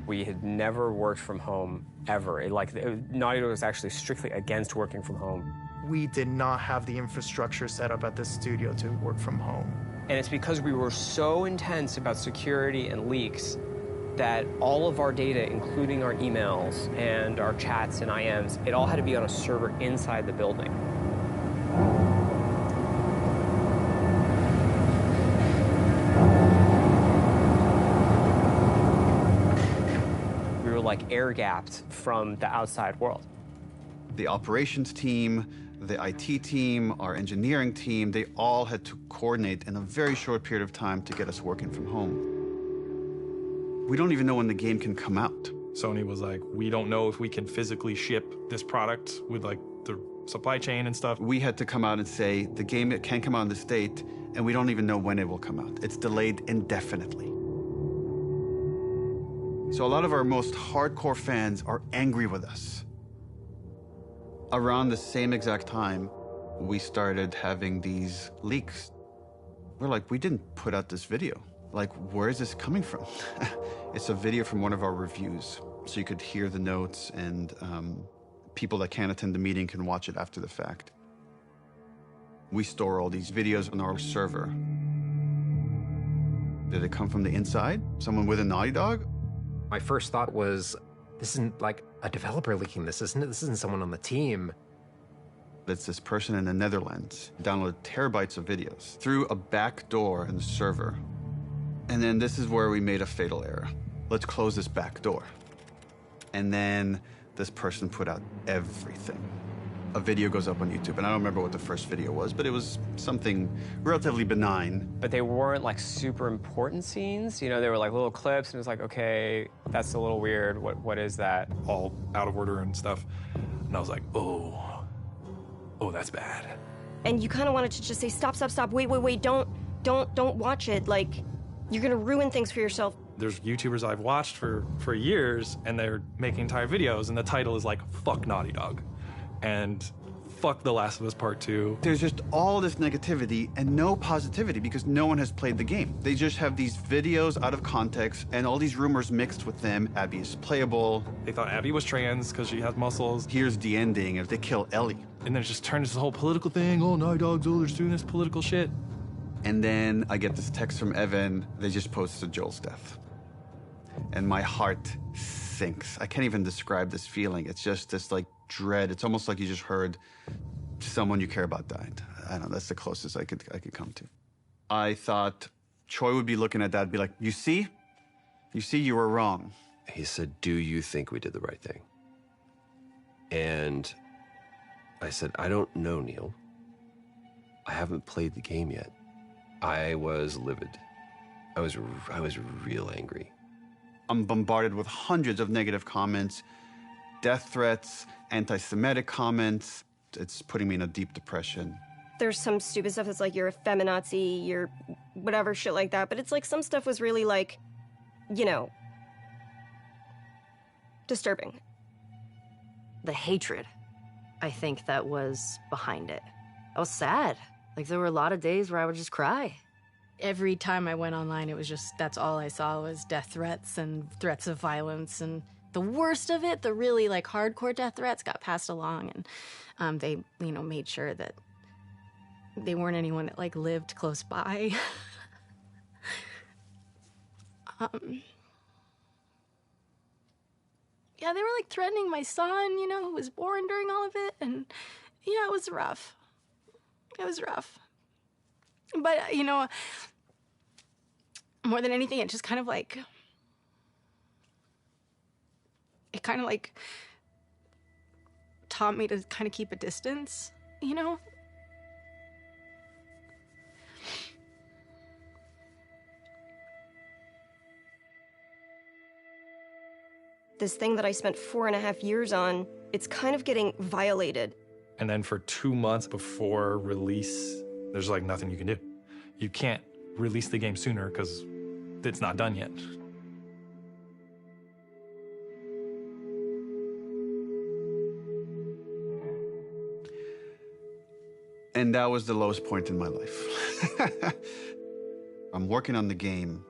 We had never worked from home, ever. Naughty Dog was actually strictly against working from home. We did not have the infrastructure set up at the studio to work from home. And it's because we were so intense about security and leaks that all of our data, including our emails and our chats and IMs, it all had to be on a server inside the building. We were like air-gapped from the outside world. The operations team, the IT team, our engineering team, they all had to coordinate in a very short period of time to get us working from home. We don't even know when the game can come out. Sony was like, we don't know if we can physically ship this product with like the supply chain and stuff. We had to come out and say, the game can come out in this date, and we don't even know when it will come out. It's delayed indefinitely. So a lot of our most hardcore fans are angry with us. Around the same exact time, we started having these leaks. We're like, we didn't put out this video. Like, where is this coming from? It's a video from one of our reviews, so you could hear the notes, and people that can't attend the meeting can watch it after the fact. We store all these videos on our server. Did it come from the inside? Someone with a Naughty Dog? My first thought was, this isn't like a developer leaking this, isn't it? This isn't someone on the team. It's this person in the Netherlands downloaded terabytes of videos through a back door in the server. And then this is where we made a fatal error. Let's close this back door. And then this person put out everything. A video goes up on YouTube, and I don't remember what the first video was, but it was something relatively benign. But they weren't like super important scenes. You know, they were like little clips, and it was like, okay, that's a little weird. What is that? All out of order and stuff. And I was like, oh, that's bad. And you kind of wanted to just say, stop, wait, don't watch it. Like, you're gonna ruin things for yourself. There's YouTubers I've watched for years, and they're making entire videos, and the title is like, fuck Naughty Dog. And fuck The Last of Us Part 2. There's just all this negativity and no positivity because no one has played the game. They just have these videos out of context and all these rumors mixed with them. Abby is playable. They thought Abby was trans because she has muscles. Here's the ending if they kill Ellie. And then it just turned into this whole political thing. Oh, Naughty Dog's they're doing this political shit. And then I get this text from Evan. They just posted Joel's death. And my heart sinks. I can't even describe this feeling. It's just this like dread. It's almost like you just heard someone you care about died. I don't know, that's the closest I could come to. I thought Troy would be looking at that and be like, you see, you were wrong. He said, do you think we did the right thing? And I said, I don't know, Neil. I haven't played the game yet. I was livid. I was real angry. I'm bombarded with hundreds of negative comments, death threats, anti-Semitic comments. It's putting me in a deep depression. There's some stupid stuff that's like, you're a feminazi, you're whatever, shit like that. But it's like, some stuff was really like, you know, disturbing. The hatred, I think, that was behind it. I was sad. Like, there were a lot of days where I would just cry. Every time I went online, it was just, that's all I saw was death threats and threats of violence. And the worst of it, the really like hardcore death threats, got passed along, and they, you know, made sure that they weren't anyone that like lived close by. Yeah, they were like threatening my son, you know, who was born during all of it, and yeah, it was rough. It was rough. But, you know, more than anything, it just kind of like, it kind of like taught me to kind of keep a distance, you know? this thing that I spent 4.5 years on, it's kind of getting violated. And then for 2 months before release, there's like nothing you can do. You can't release the game sooner because it's not done yet. And that was the lowest point in my life. I'm working on the game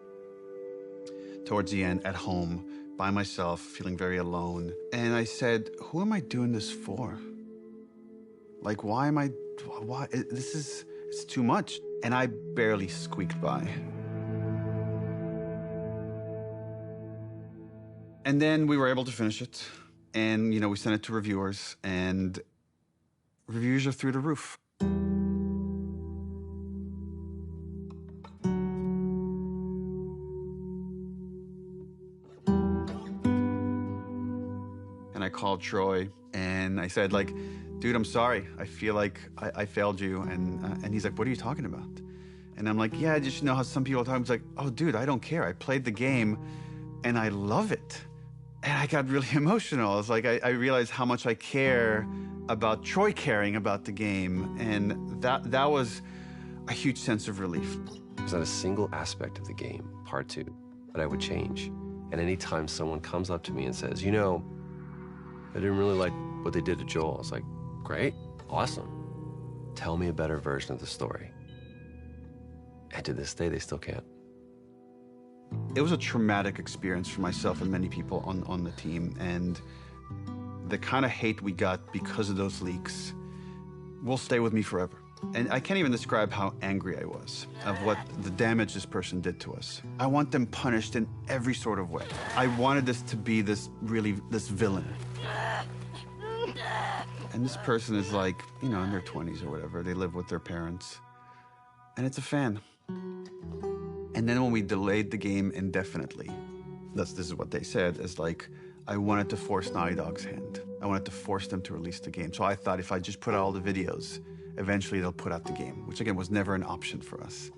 towards the end at home by myself, feeling very alone. And I said, who am I doing this for? Like, why, it's too much. And I barely squeaked by. And then we were able to finish it. And, we sent it to reviewers, and reviews are through the roof. And I called Troy, and I said, dude, I'm sorry. I feel like I failed you. And he's like, what are you talking about? And I'm like, yeah, I just know how some people talk. He's like, oh, dude, I don't care. I played the game, and I love it. And I got really emotional. It's like I realized how much I care about Troy caring about the game. And that was a huge sense of relief. There's not a single aspect of the game, part 2, that I would change. And anytime someone comes up to me and says, I didn't really like what they did to Joel, I was like, great, awesome. Tell me a better version of the story. And to this day, they still can't. It was a traumatic experience for myself and many people on the team. And the kind of hate we got because of those leaks will stay with me forever. And I can't even describe how angry I was of what the damage this person did to us. I want them punished in every sort of way. I wanted this to be this villain. And this person is in their 20s or whatever. They live with their parents. And it's a fan. And then when we delayed the game indefinitely, this is what they said, is I wanted to force Naughty Dog's hand. I wanted to force them to release the game. So I thought if I just put out all the videos, eventually they'll put out the game, which again was never an option for us.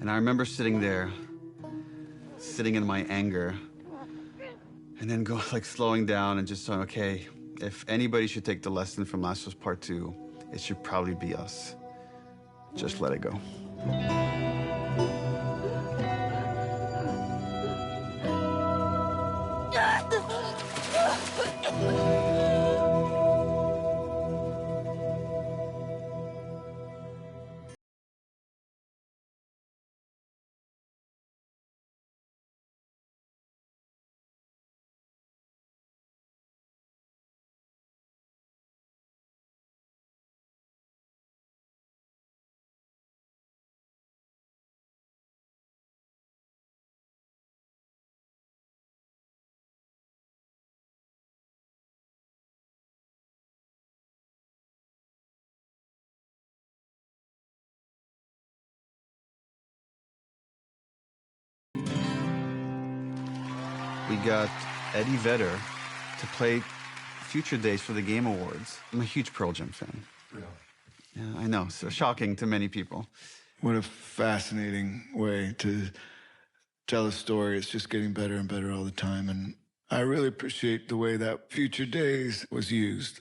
And I remember sitting there, sitting in my anger, and then slowing down and just saying, okay, if anybody should take the lesson from Last of Us Part 2, it should probably be us. Just let it go. We got Eddie Vedder to play Future Days for the Game Awards. I'm a huge Pearl Jam fan. Really? Yeah, I know. So shocking to many people. What a fascinating way to tell a story. It's just getting better and better all the time. And I really appreciate the way that Future Days was used,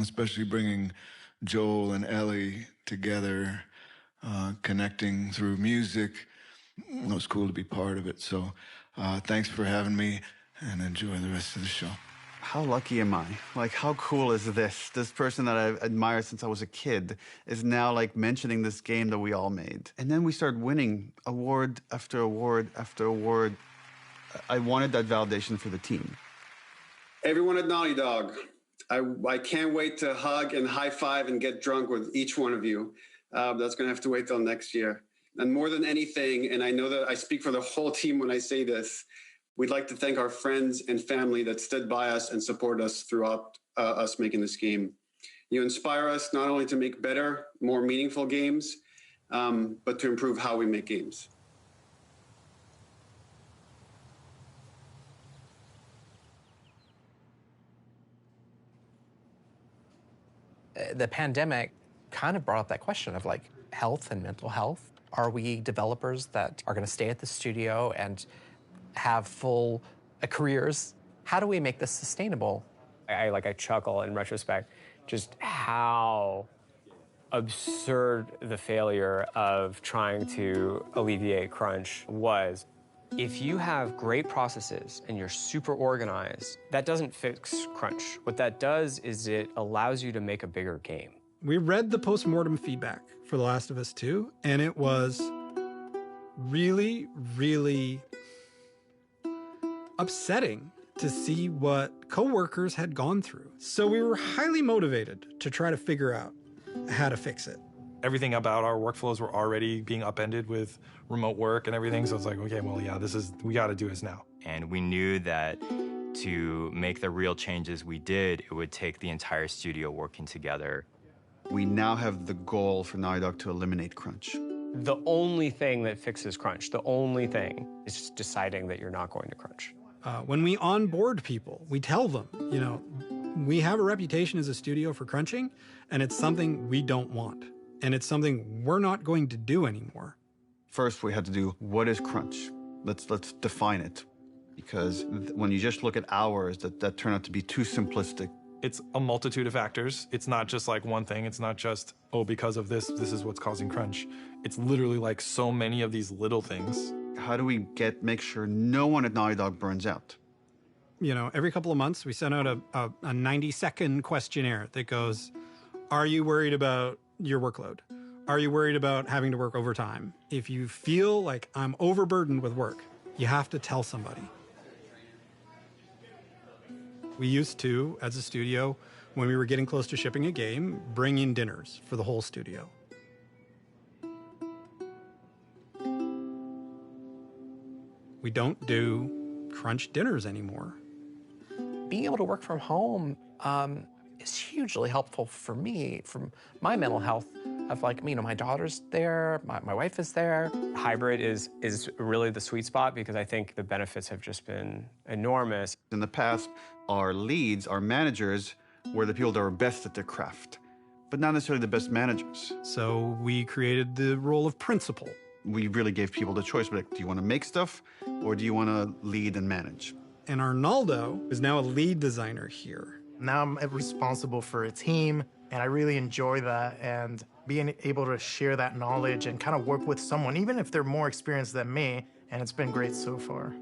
especially bringing Joel and Ellie together, connecting through music. It was cool to be part of it. So thanks for having me, and enjoy the rest of the show. How lucky am I? How cool is this? This person that I've admired since I was a kid is now mentioning this game that we all made. And then we started winning award after award after award. I wanted that validation for the team. Everyone at Naughty Dog, I can't wait to hug and high five and get drunk with each one of you. That's going to have to wait till next year. And more than anything, and I know that I speak for the whole team when I say this, we'd like to thank our friends and family that stood by us and supported us throughout us making this game. You inspire us not only to make better, more meaningful games, but to improve how we make games. The pandemic kind of brought up that question of health and mental health. Are we developers that are going to stay at the studio and have full careers. How do we make this sustainable? I chuckle in retrospect, just how absurd the failure of trying to alleviate crunch was. If you have great processes and you're super organized, that doesn't fix crunch. What that does is it allows you to make a bigger game. We read the postmortem feedback for The Last of Us 2, and it was really, really upsetting to see what coworkers had gone through. So we were highly motivated to try to figure out how to fix it. Everything about our workflows were already being upended with remote work and everything. So it's like, okay, well, yeah, we got to do this now. And we knew that to make the real changes we did, it would take the entire studio working together. We now have the goal for Naughty Dog to eliminate crunch. The only thing that fixes crunch, the only thing, is just deciding that you're not going to crunch. When we onboard people, we tell them, we have a reputation as a studio for crunching, and it's something we don't want. And it's something we're not going to do anymore. First, we had to do, what is crunch? Let's define it. Because when you just look at hours, that turned out to be too simplistic. It's a multitude of factors. It's not just like one thing. It's not just, because of this is what's causing crunch. It's literally like so many of these little things. How do we make sure no one at Naughty Dog burns out? Every couple of months, we send out a 90-second questionnaire that goes, are you worried about your workload? Are you worried about having to work overtime? If you feel like I'm overburdened with work, you have to tell somebody. We used to, as a studio, when we were getting close to shipping a game, bring in dinners for the whole studio. We don't do crunch dinners anymore. Being able to work from home is hugely helpful for me, from my mental health of my daughter's there, my wife is there. Hybrid is really the sweet spot because I think the benefits have just been enormous. In the past, our leads, our managers, were the people that were best at their craft, but not necessarily the best managers. So we created the role of principal. We really gave people the choice, do you want to make stuff or do you want to lead and manage? And Arnaldo is now a lead designer here. Now I'm responsible for a team, and I really enjoy that, and being able to share that knowledge and kind of work with someone, even if they're more experienced than me, and it's been great so far.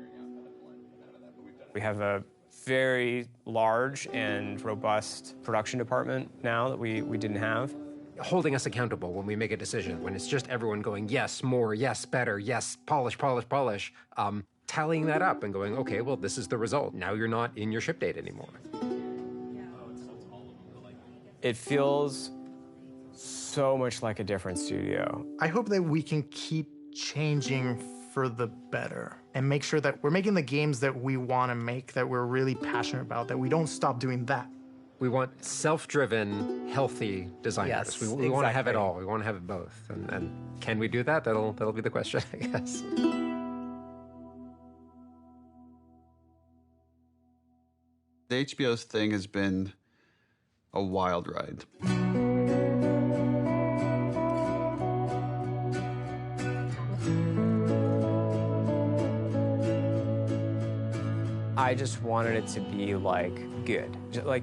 We have a very large and robust production department now that we didn't have. Holding us accountable when we make a decision, when it's just everyone going, yes, more, yes, better, yes, polish, polish, polish, tallying that up and going, okay, well, this is the result. Now you're not in your ship date anymore. It feels so much like a different studio. I hope that we can keep changing for the better and make sure that we're making the games that we want to make, that we're really passionate about, that we don't stop doing that. We want self-driven, healthy designers. Yes, we want to have it all. We want to have it both. And can we do that? That'll be the question, I guess. The HBO's thing has been a wild ride. I just wanted it to be good.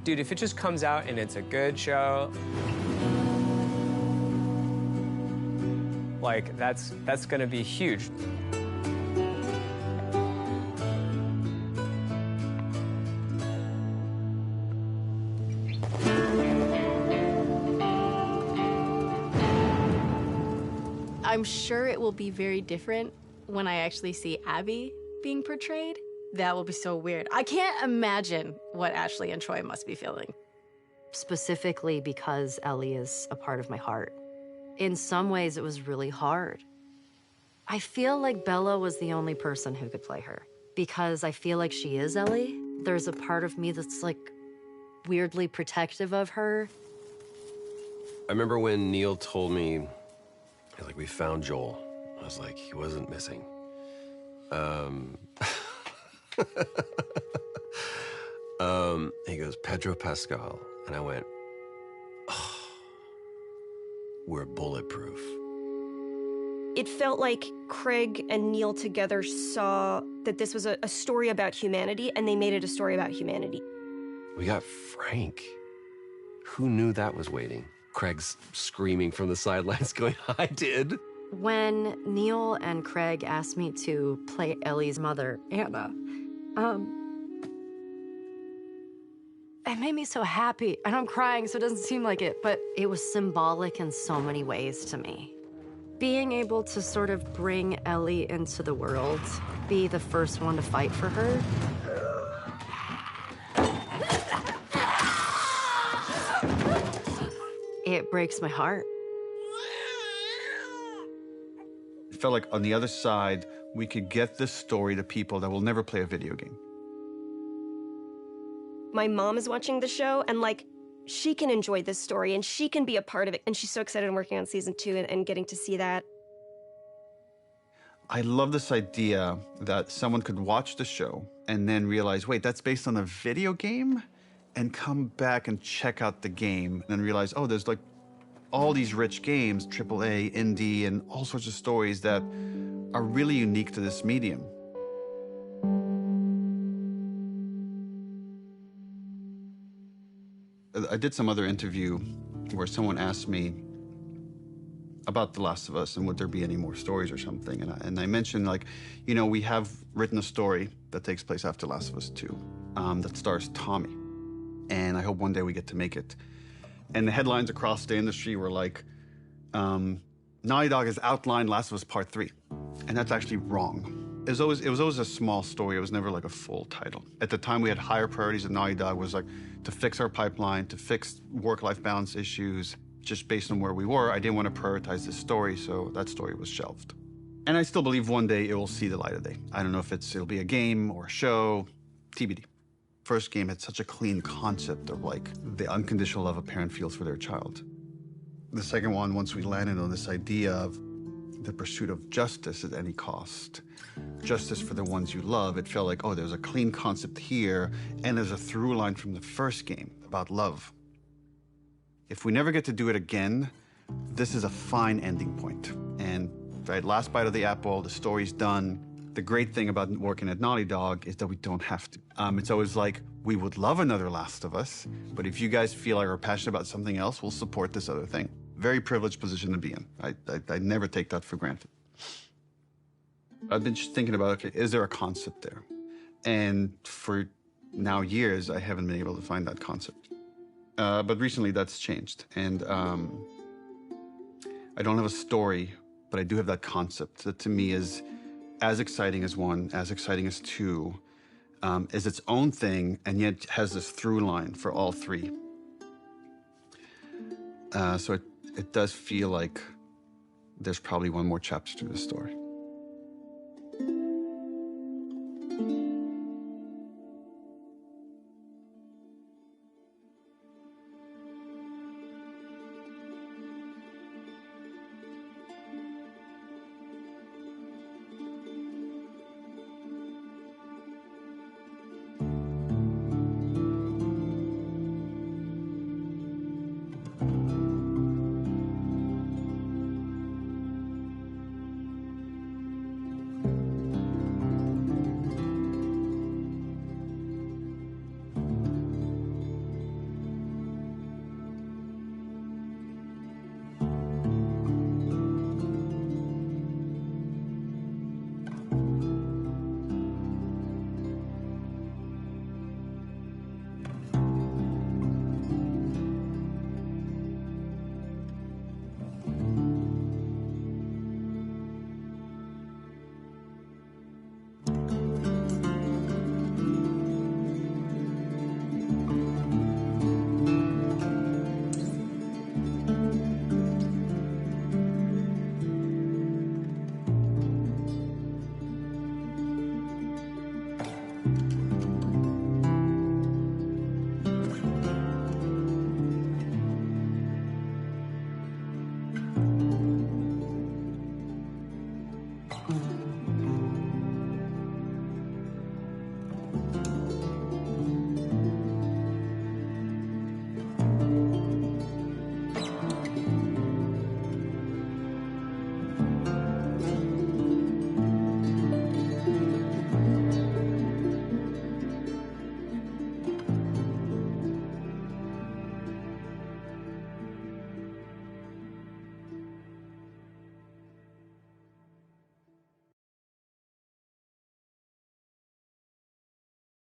Dude, if it just comes out and it's a good show, that's gonna be huge. I'm sure it will be very different when I actually see Abby being portrayed. That will be so weird. I can't imagine what Ashley and Troy must be feeling. Specifically because Ellie is a part of my heart. In some ways, it was really hard. I feel like Bella was the only person who could play her. Because I feel like she is Ellie. There's a part of me that's weirdly protective of her. I remember when Neil told me, we found Joel. I was like, he wasn't missing. He goes, Pedro Pascal. And I went, oh, we're bulletproof. It felt like Craig and Neil together saw that this was a story about humanity, and they made it a story about humanity. We got Frank. Who knew that was waiting? Craig's screaming from the sidelines going, I did. When Neil and Craig asked me to play Ellie's mother, Anna, it made me so happy. And I'm crying, so it doesn't seem like it, but it was symbolic in so many ways to me. Being able to sort of bring Ellie into the world, be the first one to fight for her. It breaks my heart. It felt like on the other side, we could get this story to people that will never play a video game. My mom is watching the show, and like, she can enjoy this story and she can be a part of it. And she's so excited I'm working on season 2 and getting to see that. I love this idea that someone could watch the show and then realize, wait, that's based on a video game? And come back and check out the game and then realize, oh, there's like all these rich games, AAA, indie, and all sorts of stories that are really unique to this medium. I did some other interview where someone asked me about The Last of Us and would there be any more stories or something. And I mentioned, like, you know, we have written a story that takes place after Last of Us 2 that stars Tommy. And I hope one day we get to make it. And the headlines across the industry were like, Naughty Dog has outlined Last of Us Part 3. And that's actually wrong. It was always a small story. It was never like a full title. At the time, we had higher priorities at Naughty Dog, was like to fix our pipeline, to fix work-life balance issues. Just based on where we were, I didn't want to prioritize this story, so that story was shelved. And I still believe one day it will see the light of day. I don't know if it'll be a game or a show, TBD. First game had such a clean concept of like the unconditional love a parent feels for their child. The second one, once we landed on this idea of the pursuit of justice at any cost, justice for the ones you love, it felt like, oh, there's a clean concept here, and there's a through line from the first game about love. If we never get to do it again, this is a fine ending point. And right, last bite of the apple, the story's done. The great thing about working at Naughty Dog is that we don't have to. It's always like, we would love another Last of Us, but if you guys feel like are passionate about something else, we'll support this other thing. Very privileged position to be in. I never take that for granted. I've been just thinking about, okay, is there a concept there? And for now years, I haven't been able to find that concept. But recently that's changed. And I don't have a story, but I do have that concept that to me is as exciting as 1, as exciting as 2, is its own thing, and yet has this through line for all 3. So it does feel like there's probably one more chapter to the story.